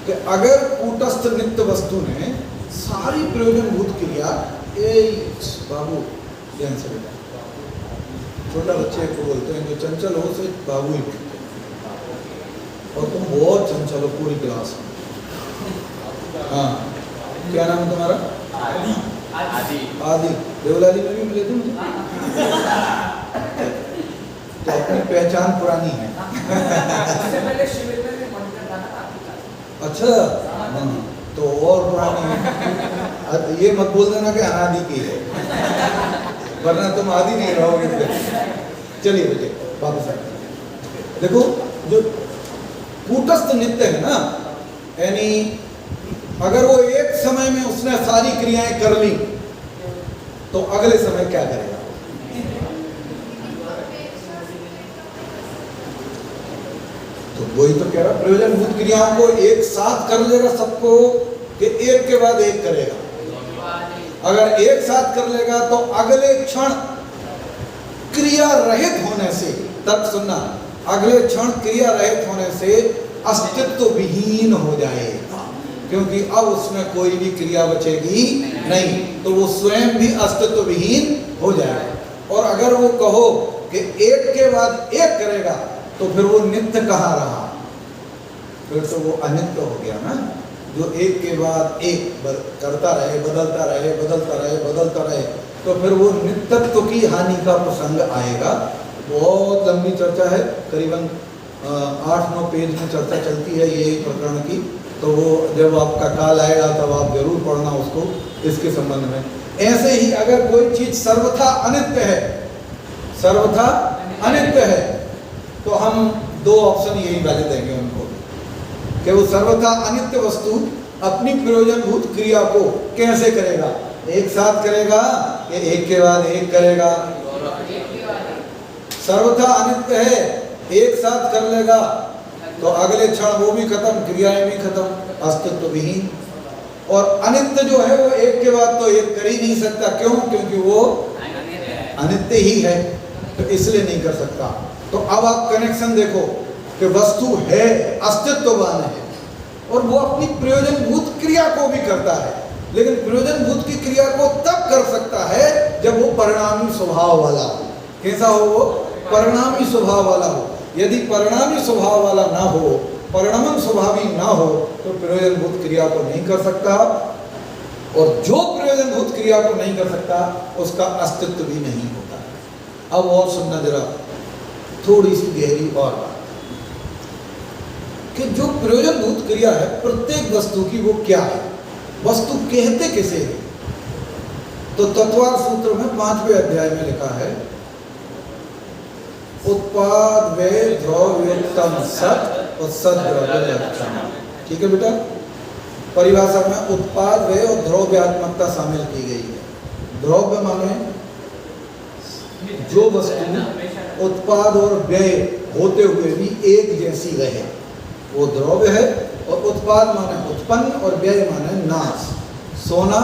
कि अगर कूटस्थ नित्य वस्तु ने सारी प्रयोजनभूत क्रिया, बाबू ध्यान से बेटा, छोटा बच्चे को बोलते हैं जो चंचल हो उसे बाबू ही बोलते हैं, और तुम बहुत चंचल हो पूरी क्लास में। हाँ, क्या नाम है तुम्हारा? आदि। आदि। देवलाली में भी मिले थे मुझे। तो अपनी पहचान पुरानी है। पहले शिविर में भी मॉनिटर था ना। अच्छा, तो और पुरानी है। ये मत बोल देना कि अनादि की है, वरना तुम आदि नहीं रहोगे फिर। चलिए बेटे वापस आए। देखो जो कूटस्थ नित्य है ना, यानी अगर वो एक समय में उसने सारी क्रियाएं कर ली तो अगले समय क्या करेगा? तो वही तो कह रहा, प्रयोजनभूत क्रियाओं को एक साथ कर लेगा सबको कि एक के बाद एक करेगा? अगर एक साथ कर लेगा तो अगले क्षण क्रिया रहित होने से, तब सुनना, अगले क्षण क्रिया रहित होने से अस्तित्व विहीन हो जाएगा, क्योंकि अब उसमें कोई भी क्रिया बचेगी नहीं, तो वो स्वयं भी अस्तित्व विहीन हो जाएगा। और अगर वो कहो कि एक के बाद एक करेगा तो फिर वो नित्य कहाँ रहा? फिर तो वो अनित्य हो गया ना, जो एक के बाद एक करता रहे, बदलता रहे, बदलता रहे, बदलता रहे, तो फिर वो नित्यत्व की हानि का प्रसंग आएगा। बहुत लंबी चर्चा है, करीबन 8-9 पेज में चर्चा चलती है ये प्रकरण की, तो वो जब आपका काल आएगा तब आप जरूर पढ़ना उसको, इसके संबंध में। ऐसे ही अगर कोई चीज सर्वथा अनित्य है, सर्वथा अनित्य है, तो हम दो ऑप्शन यही वाले देंगे उनको कि वो सर्वथा अनित्य वस्तु अपनी प्रयोजनभूत क्रिया को कैसे करेगा? एक साथ करेगा या एक के बाद एक करेगा? सर्वथा अनित्य है, एक साथ कर लेगा तो अगले क्षण वो भी खत्म, क्रियाएं भी खत्म, अस्तित्व विहीन। और अनित्य जो है वो एक के बाद तो एक कर ही नहीं सकता। क्यों? क्योंकि वो अनित्य ही है, तो इसलिए नहीं कर सकता। तो अब आप कनेक्शन देखो कि वस्तु है, अस्तित्ववान है, और वो अपनी प्रयोजनभूत क्रिया को भी करता है, लेकिन प्रयोजनभूत की क्रिया को तब कर सकता है जब वो परिणामी स्वभाव वाला हो। कैसा हो वो? परिणामी स्वभाव वाला हो। यदि परिणामी स्वभाव वाला ना हो, परिणमन स्वभावी ना हो, तो प्रयोजनभूत क्रिया को नहीं कर सकता। और जो प्रयोजनभूत क्रिया को नहीं कर सकता उसका अस्तित्व भी नहीं होता। अब और सुनना जरा थोड़ी सी गहरी और बात कि जो प्रयोजनभूत क्रिया है प्रत्येक वस्तु की, वो क्या है, वस्तु कहते किसे है? तो तत्वार सूत्र में 5वें अध्याय में लिखा है उत्पाद वे द्रव्योत्तम सत और सद द्रव्य लक्षण। ठीक है बेटा, परिभाषा में उत्पाद व्यय और द्रव्यात्मकता शामिल की गई है। द्रव्य माने जो वस्तु उत्पाद और व्यय होते हुए भी एक जैसी रहे, वो द्रव्य है। और उत्पाद माने उत्पन्न और व्यय माने नाश। सोना,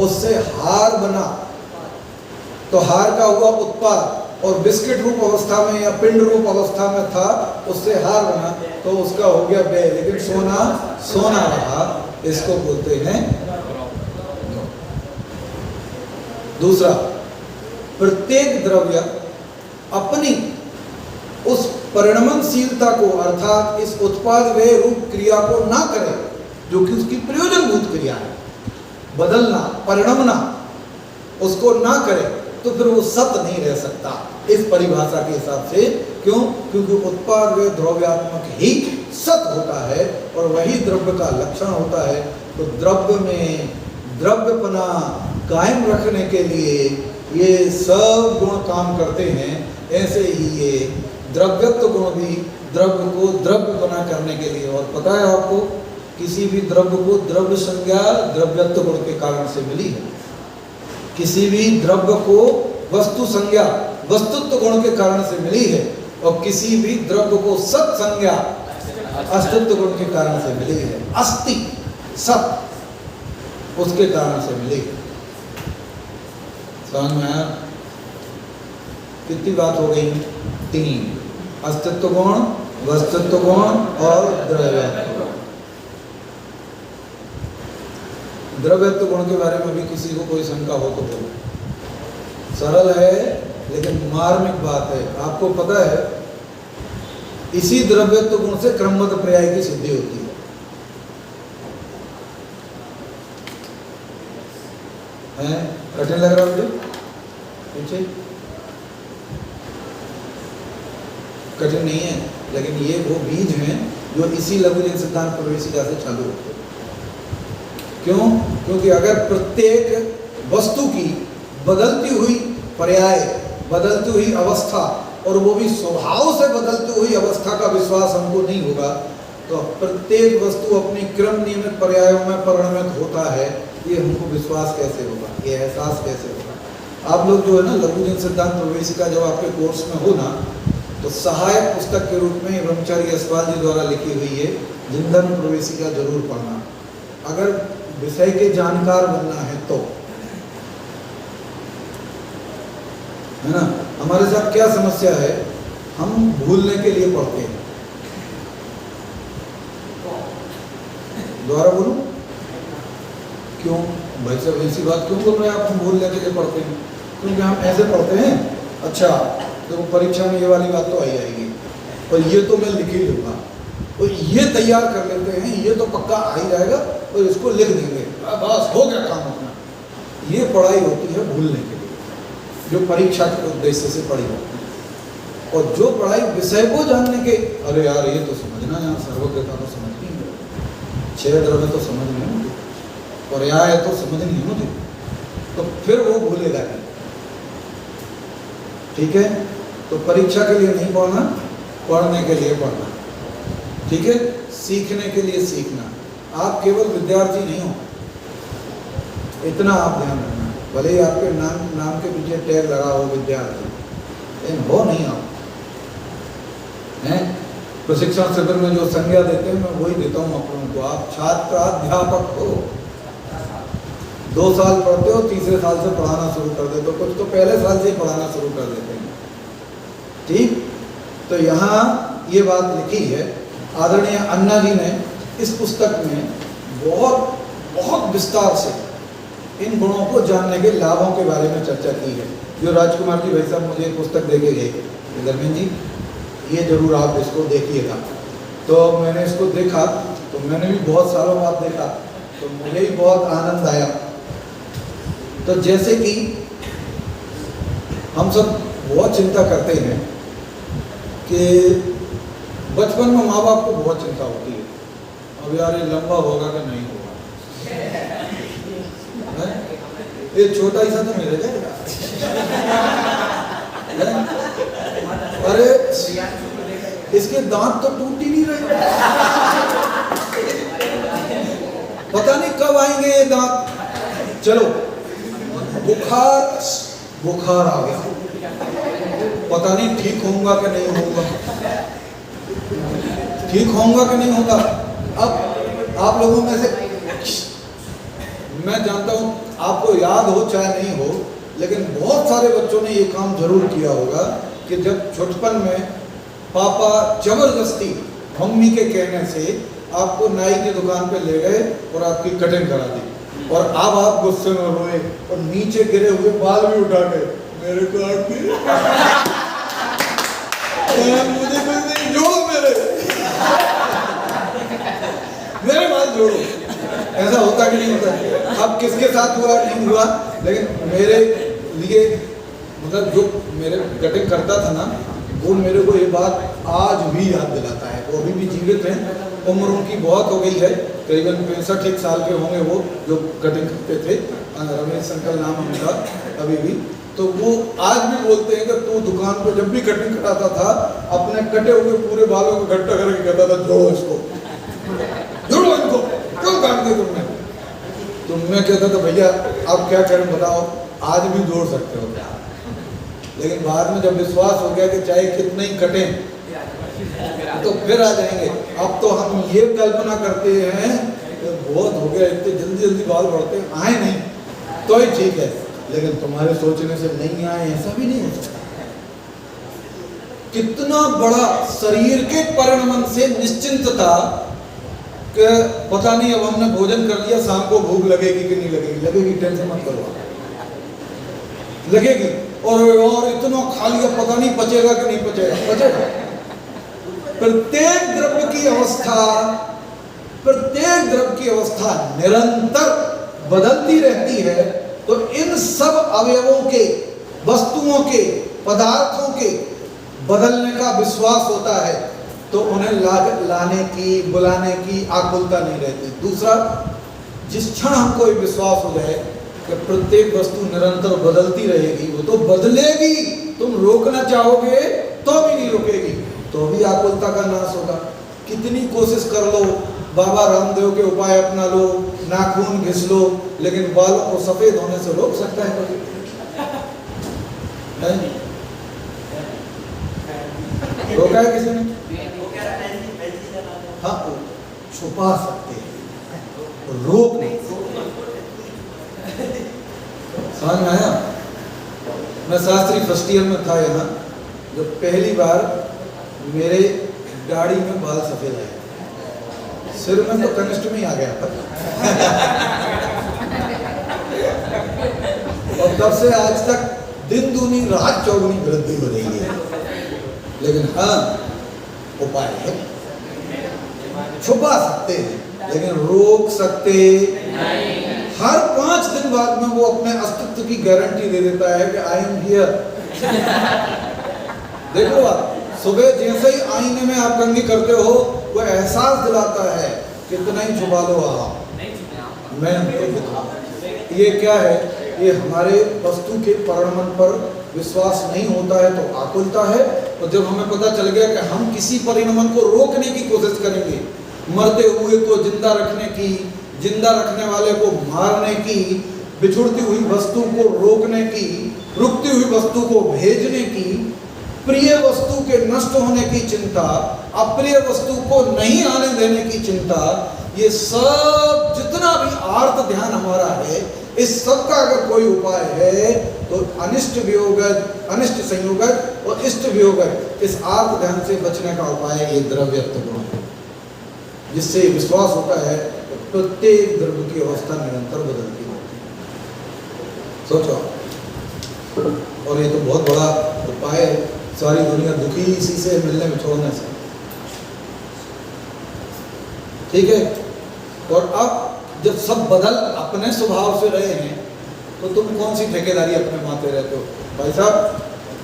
उससे हार बना तो हार का हुआ उत्पाद, और बिस्किट रूप अवस्था में या पिंड रूप अवस्था में था, उससे हार बना तो उसका हो गया व्यय, लेकिन सोना सोना रहा, इसको बोलते हैं। दूसरा, प्रत्येक द्रव्य अपनी उस परिणमनशीलता को अर्थात इस उत्पाद व्यय रूप क्रिया को ना करे जो कि उसकी प्रयोजनभूत क्रिया है, बदलना, परिणमना, उसको ना करे तो फिर वो सत नहीं रह सकता इस परिभाषा के हिसाब से। क्यों? क्योंकि उत्पाद व द्रव्यात्मक ही सत होता है और वही द्रव्य का लक्षण होता है। तो द्रव्य में द्रव्यपना कायम रखने के लिए ये सब गुण काम करते हैं। ऐसे ही ये द्रव्यत्व गुण भी द्रव्य को द्रव्यपना करने के लिए, और पता है आपको किसी भी द्रव्य को द्रव्य संज्ञा द्रव्यत्व गुण के कारण से मिली है, किसी भी द्रव्य को वस्तु संज्ञा वस्तुत्व गुण के कारण से मिली है, और किसी भी द्रव्य को सत संज्ञा अस्तित्व गुण के कारण से मिली है। अस्ति सत उसके कारण से मिली है। समझ में आया? कितनी बात हो गई? 3, अस्तित्व गुण, वस्तुत्व गुण और द्रव्यत्व गुण। द्रव्यत्व गुण के बारे में भी किसी को कोई शंका हो तो बोलो। सरल है लेकिन मार्मिक बात है। आपको पता है इसी द्रव्यत्व गुण से क्रमबद्ध पर्याय की सिद्धि होती है। कठिन लग रहा मुझे? पूछे? कठिन नहीं है, लेकिन ये वो बीज हैं जो इसी लघुजन सिद्धांत प्रवेशिका से चालू होते हैं। क्यों? क्योंकि अगर प्रत्येक वस्तु की बदलती हुई पर्याय, बदलती हुई अवस्था, और वो भी स्वभाव से बदलती हुई अवस्था का विश्वास हमको नहीं होगा, तो प्रत्येक वस्तु अपनी क्रम नियमित पर्यायों में परिणमित होता है, ये हमको विश्वास कैसे होगा, ये एहसास कैसे होगा? आप लोग जो है ना लघुजन सिद्धांत प्रवेशिका जब आपके कोर्स में हो ना, तो सहायक पुस्तक के रूप में ब्रह्मचारी यशपाल जी द्वारा लिखी हुई है जिंदन प्रवेशिका जरूर पढ़ना, अगर विषय के जानकार बनना है तो, है ना। हमारे साथ क्या समस्या है, हम भूलने के लिए पढ़ते हैं। दोबारा बोलूं? क्यों भाई साहब ऐसी बात क्यों बोल रहे हैं आप? हम भूलने के लिए पढ़ते हैं क्योंकि हम ऐसे पढ़ते हैं। अच्छा तो परीक्षा में ये वाली बात तो आई आएगी, और ये तो मैं लिख ही लूँगा, और ये तैयार कर लेते हैं, ये तो पक्का आ ही जाएगा, और इसको लिख देंगे, बस हो गया काम अपना। ये पढ़ाई होती है भूलने के लिए, जो परीक्षा के उद्देश्य से पढ़ी होती है। और जो पढ़ाई विषय को जानने के, अरे यार ये तो समझना, यहाँ सर्वज्ञता तो समझनी है, 6 द्रव्य तो समझनी है मुझे, पर्याय तो समझनी है मुझे, तो फिर वो भूलेगा नहीं। ठीक है, तो परीक्षा के लिए नहीं पढ़ना, पढ़ने के लिए पढ़ना। ठीक है, सीखने के लिए सीखना। आप केवल विद्यार्थी नहीं हो, इतना आप ध्यान रखना। भले ही आपके नाम के पीछे टैग लगा हो विद्यार्थी, लेकिन हो नहीं आप हैं। प्रशिक्षण शिविर में जो संज्ञा देते हैं मैं वही देता हूँ आप लोगों को। आप छात्राध्यापक हो, 2 साल पढ़ते हो, तीसरे साल से पढ़ाना शुरू कर देते हो, कुछ तो पहले साल से ही पढ़ाना शुरू कर देते हैं। ठीक, तो यहाँ ये बात लिखी है आदरणीय अन्ना जी ने इस पुस्तक में बहुत बहुत विस्तार से इन गुणों को जानने के लाभों के बारे में चर्चा की है। जो राजकुमार जी भाई साहब मुझे पुस्तक दे के गए, धर्मेंद्र जी ये जरूर आप इसको देखिएगा। तो मैंने इसको देखा, तो मैंने भी बहुत सालों बाद देखा तो मुझे भी बहुत आनंद आया। तो जैसे कि हम सब बहुत चिंता करते हैं कि बचपन में माँ बाप को बहुत चिंता होती है, अब यार ये लंबा होगा कि नहीं होगा, हैं? ये छोटा ही सा तो मिल जाएगा, अरे इसके दांत तो टूट ही नहीं रहे, पता नहीं कब आएंगे ये दांत। चलो बुखार आ गया, पता नहीं ठीक होऊंगा कि नहीं होऊंगा, ठीक होऊंगा कि नहीं होगा। अब आप लोगों में से मैं जानता हूं आपको याद हो चाहे नहीं हो, लेकिन बहुत सारे बच्चों ने ये काम जरूर किया होगा कि जब छोटपन में पापा जबरदस्ती मम्मी के कहने से आपको नाई की दुकान पे ले गए और आपकी कटिंग करा दी, और अब आप गुस्से में रोए और नीचे गिरे हुए बाल भी उठा के मेरे काट दिए, मुझे कुछ नहीं, जोड़ो मेरे बाल जोड़ो। ऐसा होता कि नहीं होता? अब किसके साथ हुआ नहीं हुआ, लेकिन मेरे लिए मतलब जो मेरे कटिंग करता था ना, वो मेरे को ये बात आज भी याद दिलाता है। वो अभी भी जीवित हैं, उम्र उनकी बहुत हो गई है, करीबन 65 साल के होंगे वो जो कटिंग करते थे, रमेश अंकल नाम उनका अभी भी। तो वो आज भी बोलते हैं कि तू दुकान पर जब भी कटिंग कराता था अपने कटे हुए पूरे बालों को इकट्ठा करके कहता था जोड़ो इसको, जोड़ो इनको, क्यों काट दिया तुमने? तो मैं कहता था भैया आप क्या करें बताओ, आज भी जोड़ सकते हो क्या? लेकिन बाद में जब विश्वास हो गया कि चाहे कितने ही कटें तो फिर आ जाएंगे। अब तो हम ये कल्पना करते हैं कि बहुत हो गया, इतने जल्दी जल्दी बाल बढ़ते हैं, आए नहीं तो ही ठीक है, लेकिन तुम्हारे सोचने से नहीं आए ऐसा भी नहीं हो सकता। कितना बड़ा शरीर के परिणमन से निश्चिंत था कि पता नहीं अब हमने भोजन कर लिया, शाम को भूख लगेगी कि नहीं लगेगी, लगेगी, टेंशन मत करो, लगेगी, और इतना खा लिया पता नहीं पचेगा कि नहीं पचेगा, पचेगा। प्रत्येक द्रव्य की अवस्था निरंतर बदलती रहती है, तो इन सब अवयवों के, वस्तुओं के, पदार्थों के बदलने का विश्वास होता है, तो उन्हें लाने की, बुलाने की आकुलता नहीं रहती। दूसरा, जिस क्षण हमको ये विश्वास हो जाए कि प्रत्येक वस्तु निरंतर बदलती रहेगी, वो तो बदलेगी, तुम रोकना चाहोगे तो भी नहीं रुकेगी, तो भी आकुलता का नाश होगा। कितनी कोशिश कर लो, बाबा रामदेव के उपाय अपना लो, नाखून घिस लो, लेकिन बालों को सफेद होने से रोक सकता है कोई? रोका है किसी ने? हाँ, छुपा सकते हैं, रोक नहीं। समझ में आया? मैं शास्त्री फर्स्ट ईयर में था यहाँ, जब पहली बार मेरे दाढ़ी में बाल सफेद आए, सिर में तो कनिष्ठ में ही आ गया था, और तब से आज तक दिन दूनी रात चौगुनी वृद्धि हो रही है। लेकिन हाँ, उपाय है, छुपा सकते हैं लेकिन रोक सकते नहीं। हर 5 दिन बाद में वो अपने अस्तित्व की गारंटी दे देता है कि आई एम हियर। देखो आप, सुबह जैसे ही आईने में आप कंघी करते हो, वो एहसास दिलाता है कितना ही छुपा लो आप, मैं तो दिखाऊं। ये क्या है? ये हमारे वस्तु के परिणमन पर विश्वास नहीं होता है तो आकुलता है, और जब हमें पता चल गया कि हम किसी परिणमन को रोकने की कोशिश करेंगे, मरते हुए को जिंदा रखने की, जिंदा रखने वाले को मारने की, बिछुड़ती हुई वस्तु को रोकने की, रुकती हुई वस्तु को भेजने की, प्रिय वस्तु के नष्ट होने की चिंता, अप्रिय वस्तु को नहीं आने देने की चिंता, ये सब जितना भी आर्त ध्यान हमारा है, इस सब का अगर कोई उपाय है तो अनिष्ट वियोगत, अनिष्ट संयोगत और इष्ट वियोगत, इस आर्त ध्यान से बचने का उपाय है ये द्रव्यत्व गुण, जिससे विश्वास होता है कि प्रत्येक द्रव्य की अवस्था निरंतर बदलती होती है। सोचो, और ये तो बहुत बड़ा उपाय है, सारी दुनिया दुखी इसी से मिलने में छोड़ने से। ठीक है, और अब जब सब बदल अपने स्वभाव से रहे हैं तो तुम कौन सी ठेकेदारी अपने माथे रहते हो? भाई साहब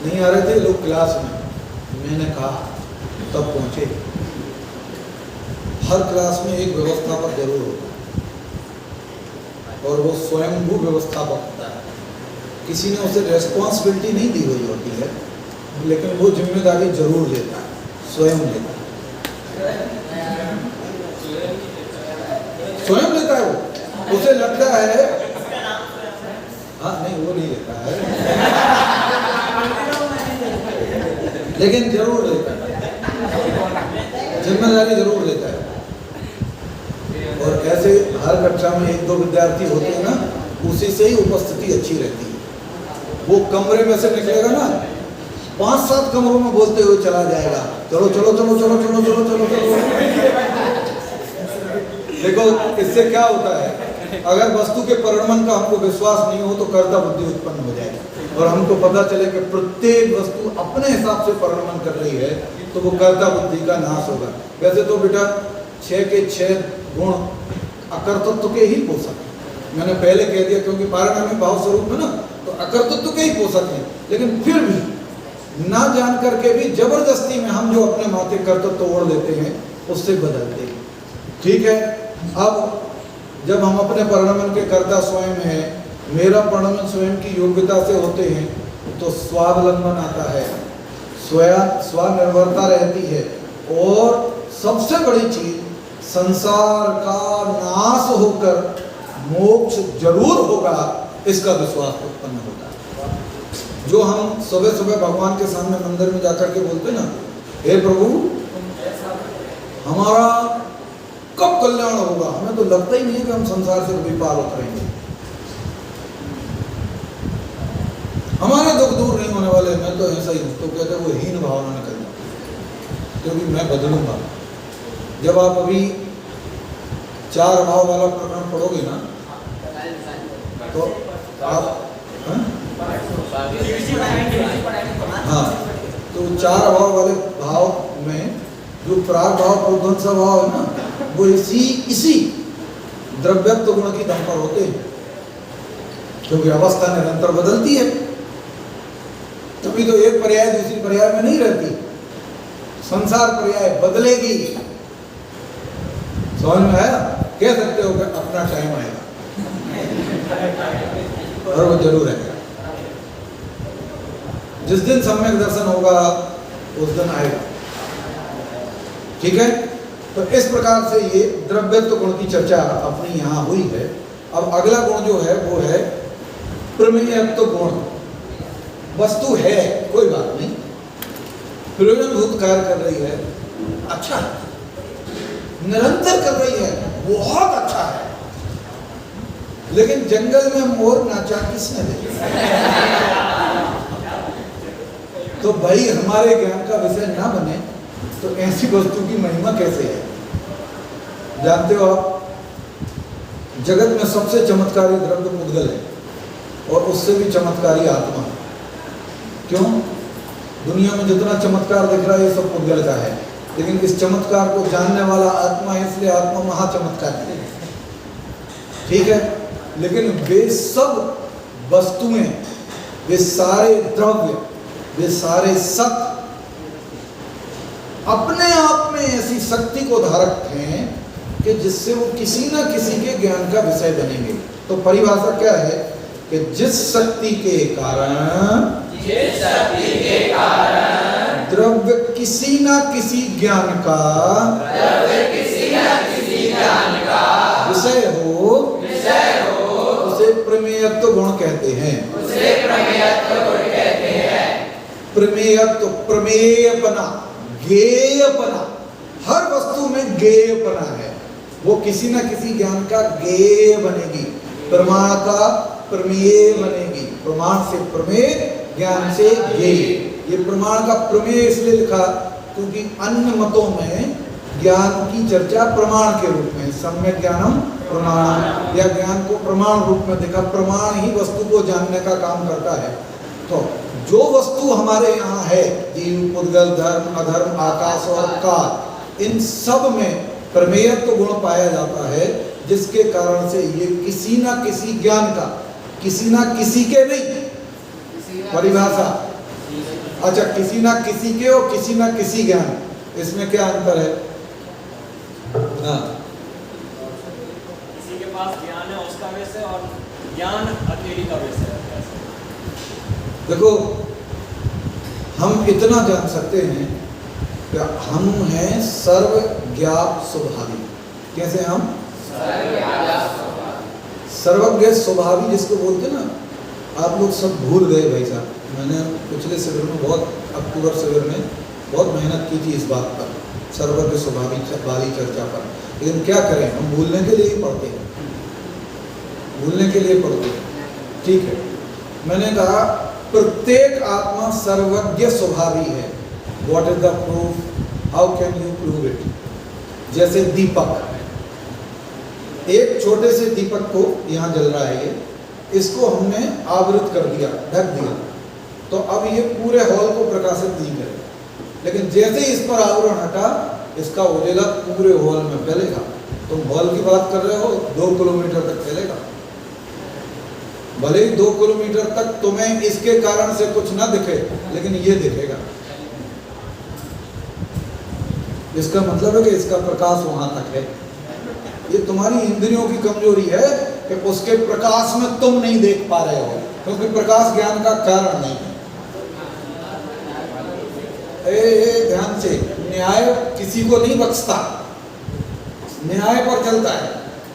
नहीं आ रहे थे लोग क्लास में, मैंने कहा तब पहुंचे। हर क्लास में एक व्यवस्थापक जरूर होता है और वो स्वयंभू व्यवस्थापक होता है। किसी ने उसे रेस्पॉन्सिबिलिटी नहीं दी हुई होती है, लेकिन वो जिम्मेदारी जरूर लेता है, स्वयं लेता है, स्वयं लेता है। वो उसे लगता है, हाँ नहीं वो नहीं लेता है, लेकिन जरूर लेता है, जिम्मेदारी जरूर लेता है। और ऐसे हर कक्षा में एक दो विद्यार्थी होते हैं ना, उसी से ही उपस्थिति अच्छी रहती है। वो कमरे में से निकलेगा ना, 5-7 कमरों में बोलते हुए चला जाएगा, चलो चलो चलो चलो चलो चलो चलो चलो। देखो इससे क्या होता है, अगर वस्तु के परिणमन का हमको विश्वास नहीं हो तो कर्ता बुद्धि उत्पन्न हो जाएगी, और हमको पता चले कि प्रत्येक वस्तु अपने हिसाब से परिणमन कर रही है तो वो कर्ता बुद्धि का नाश होगा। वैसे तो बेटा 6 के 6 गुण अकर्तृत्व के ही पोषक हैं, मैंने पहले कह दिया, क्योंकि पारिणामिक भाव स्वरूप में ना तो अकर्तृत्व के ही पोषक हैं, लेकिन फिर भी ना जान करके भी जबरदस्ती में हम जो अपने माथे कर्तृत्व ओढ़ लेते हैं उससे बदलते हैं। ठीक है, अब जब हम अपने परिणमन के कर्ता स्वयं हैं, मेरा परिणमन स्वयं की योग्यता से होते हैं, तो स्वावलंबन आता है, स्वनिर्भरता रहती है, और सबसे बड़ी चीज संसार का नाश होकर मोक्ष जरूर होगा, इसका विश्वास उत्पन्न होता है। जो हम सुबह सुबह भगवान के सामने मंदिर में जाकर के बोलते ना, हे प्रभु हमारा कब कल्याण होगा, हमें तो लगता ही नहीं है कि हम संसार से कभी पार उतरेंगे, हमारे दुख दूर नहीं होने वाले, मैं तो ऐसा ही हूं। तो कहते वो हीन भावना न करना, क्योंकि मैं बदलूंगा। जब आप अभी 4 भाव वाला प्रकरण पढ़ोगे ना तो आप हाँ, तो 4 भाव वाले भाव में जो प्राग भाव प्रध्वंस भाव है ना, वो इसी द्रव्यत्व गुण की दम पर होते हैं, क्योंकि अवस्था निरंतर बदलती है। तभी तो एक पर्याय दूसरी पर्याय में नहीं रहती, संसार पर्याय बदलेगी। समझ में आया? कह सकते हो कि अपना टाइम आएगा, और वो जरूर आएगा। जिस दिन सम्यक दर्शन होगा उस दिन आएगा। ठीक है, तो इस प्रकार से ये द्रव्यत्व गुण की चर्चा अपनी यहाँ हुई है। अब अगला गुण जो है वो है प्रमेयत्व गुण। वस्तु है, कोई बात नहीं, प्रयोजनभूत कार्य कर रही है, अच्छा निरंतर कर रही है, बहुत अच्छा है, लेकिन जंगल में मोर नाचा किसने देखा? तो भाई हमारे ज्ञान का विषय ना बने तो ऐसी वस्तु की महिमा कैसे है? जानते हो आप, जगत में सबसे चमत्कारी द्रव्य मुद्गल है, और उससे भी चमत्कारी आत्मा। क्यों? दुनिया में जितना चमत्कार दिख रहा है ये सब मुद्गल का है, लेकिन इस चमत्कार को जानने वाला आत्मा है, इसलिए आत्मा महाचमत्कारी है। ठीक है, लेकिन वे सब वस्तुएं, वे सारे द्रव्य, वे सारे सत्य अपने आप में ऐसी शक्ति को धारक हैं कि जिससे वो किसी न किसी के ज्ञान का विषय बनेंगे। तो परिभाषा क्या है कि जिस शक्ति के कारण द्रव्य किसी न किसी ज्ञान का विषय हो, उसे प्रमेयत्व गुण कहते हैं। प्रमेयत्व, प्रमेयपना, ज्ञेयपना, हर वस्तु में ज्ञेयपना है, वो किसी न किसी ज्ञान का ज्ञेय बनेगी, प्रमाण का प्रमेय बनेगी, प्रमाण से प्रमेय, ज्ञान से ज्ञेय। ये प्रमाण का प्रमेय इसलिए लिखा क्योंकि अन्य मतों में ज्ञान की चर्चा प्रमाण के रूप में, सम्यक ज्ञानम प्रमाण, या ज्ञान को प्रमाण रूप में देखा। प्रमाण ही वस्तु को जानने का काम करता है। तो जो वस्तु हमारे यहाँ है, जीव, पुद्गल, धर्म, अधर्म, आकाश और काल, इन सब में प्रमेयत्व गुण पाया जाता है। जिसके कारण से ये किसी ना किसी ज्ञान का, किसी ना किसी के नहीं, परिभाषा, अच्छा किसी ना किसी के और किसी ना किसी ज्ञान, इसमें क्या अंतर है? हाँ, किसी के पास ज्ञान है उसका विषय और ज्ञान अकेली का विषय है। देखो हम इतना जान सकते हैं कि हम हैं सर्वज्ञात स्वभावी। कैसे हम? सर्वज्ञ स्वभावी जिसको बोलते ना, आप लोग सब भूल गए भाई साहब। मैंने पिछले शिविर में अक्टूबर शिविर में बहुत मेहनत की थी इस बात पर, सर्वज्ञ स्वभावी वाली चर्चा पर। लेकिन क्या करें, हम भूलने के लिए ही पढ़ते हैं, भूलने के लिए पढ़ते हैं। ठीक है, मैंने कहा प्रत्येक आत्मा सर्वज्ञ स्वभावी है। What is the proof? How can you prove it? जैसे दीपक, एक छोटे से दीपक को, यहाँ जल रहा है ये, इसको हमने आवृत कर दिया, ढक दिया, तो अब ये पूरे हॉल को प्रकाशित नहीं करेगा। लेकिन जैसे ही इस पर आवरण हटा, इसका उजाला पूरे हॉल में फैलेगा। तुम हॉल की बात कर रहे हो, 2 किलोमीटर तक फैलेगा। भले ही 2 किलोमीटर तक तुम्हें इसके कारण से कुछ ना दिखे, लेकिन ये दिखेगा। इसका मतलब है कि इसका प्रकाश वहां तक है। ये तुम्हारी इंद्रियों की कमजोरी है कि उसके प्रकाश में तुम नहीं देख पा रहे हो, क्योंकि प्रकाश ज्ञान का कारण नहीं है। ध्यान से, न्याय किसी को नहीं बख्शता, न्याय पर चलता है।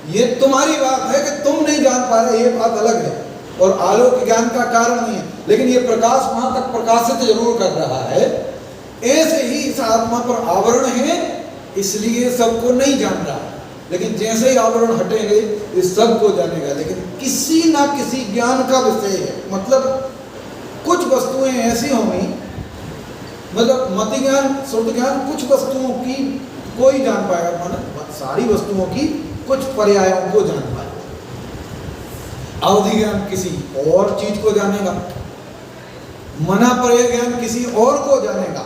ये तुम्हारी बात है कि तुम नहीं जान पा रहे, ये बात अलग है, और आलोक ज्ञान का कारण नहीं है, लेकिन ये प्रकाश वहां तक प्रकाशित जरूर कर रहा है। ऐसे ही इस आत्मा पर आवरण है, इसलिए सबको नहीं जान रहा, लेकिन जैसे ही आवरण हटेंगे इस सबको जानेगा। लेकिन किसी ना किसी ज्ञान का विषय है। मतलब कुछ वस्तुएं ऐसी होंगी, मतलब मति ज्ञान, शुद्ध ज्ञान, कुछ वस्तुओं की कोई जान पाएगा, मतलब सारी वस्तुओं की कुछ पर्यायों को जान पाएगा। अवधि ज्ञान किसी और चीज को जानेगा, मना पर्याय ज्ञान किसी और को जानेगा।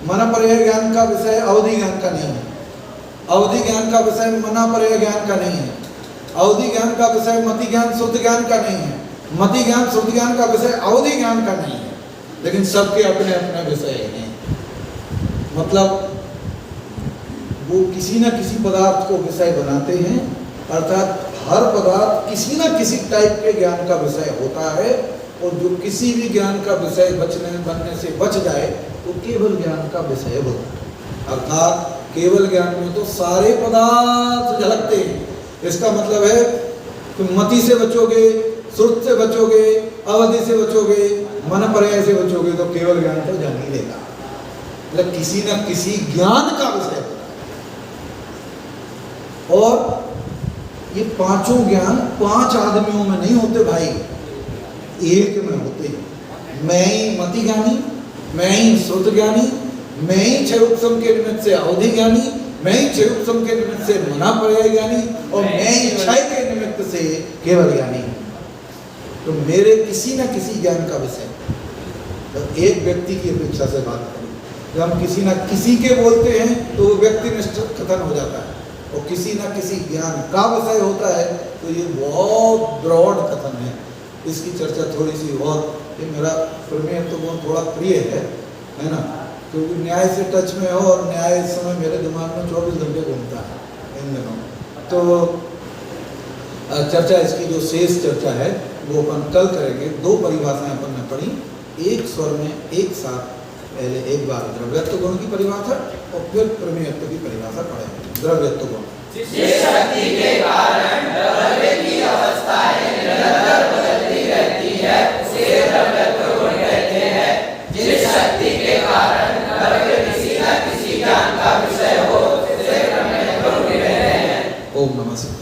मना पर्याय ज्ञान का विषय अवधि ज्ञान का नहीं है, अवधि ज्ञान का विषय मना पर्याय ज्ञान का नहीं है, अवधि ज्ञान का विषय मति ज्ञान शुद्ध ज्ञान का नहीं है, मति ज्ञान शुद्ध ज्ञान का विषय अवधि ज्ञान का नहीं है, लेकिन सबके अपने अपने विषय हैं। मतलब वो किसी न किसी पदार्थ को विषय बनाते हैं, अर्थात हर पदार्थ किसी न किसी टाइप के ज्ञान का विषय होता है, और जो किसी भी ज्ञान का विषय बनने से बच जाए तो केवल ज्ञान का विषय होता है। अर्थात केवल ज्ञान में तो सारे पदार्थ झलकते हैं। इसका मतलब है कि मति से बचोगे, श्रुत से बचोगे, अवधि से बचोगे, मन पर्याय से बचोगे, तो केवल ज्ञान तो जान ही लेगा। मतलब किसी न किसी ज्ञान का विषय होता है। और ये पांचों ज्ञान 5 आदमियों में नहीं होते भाई, एक में होते हैं। मैं ही मति ज्ञानी, मैं ही श्रुत ज्ञानी, मैं ही क्षयोपम के निमित्त से अवधि ज्ञानी, मैं ही क्षयोपम के निमित्त से मना पर्याय ज्ञानी, और मैं ही क्षय के निमित्त से केवल ज्ञानी। तो मेरे किसी न किसी ज्ञान का विषय। तो एक व्यक्ति की अपेक्षा से बात करें, जब हम किसी न किसी के बोलते हैं तो वो व्यक्तिनिष्ठ कथन हो जाता है, और किसी न किसी ज्ञान का विषय होता है तो ये बहुत ब्रॉड कथन है। इसकी चर्चा थोड़ी सी और, ये मेरा प्रमेय तो बहुत थोड़ा प्रिय है ना, क्योंकि न्याय से टच में हो, और न्याय इस समय मेरे दिमाग में 24 घंटे घूमता है इन दिनों। तो चर्चा, इसकी जो शेष चर्चा है वो अपन कल करेंगे। 2 परिभाषाएं अपन ने पढ़ी, एक स्वर में एक साथ। पहले एक बार द्रव्यत्व गुण की परिभाषा और फिर प्रमेयत्व की परिभाषा पढ़ेंगे। द्रव्यत्व गुण, जिस शक्ति के कारण द्रव्य की अवस्थाएं निरंतर बदलती रहती है उसे द्रव्यत्व गुण कहते हैं। जिस शक्ति के कारण द्रव्य किसी न किसी ज्ञान का विषय हो उसे प्रमेयत्व गुण कहते हैं। ओम नमः शिवाय।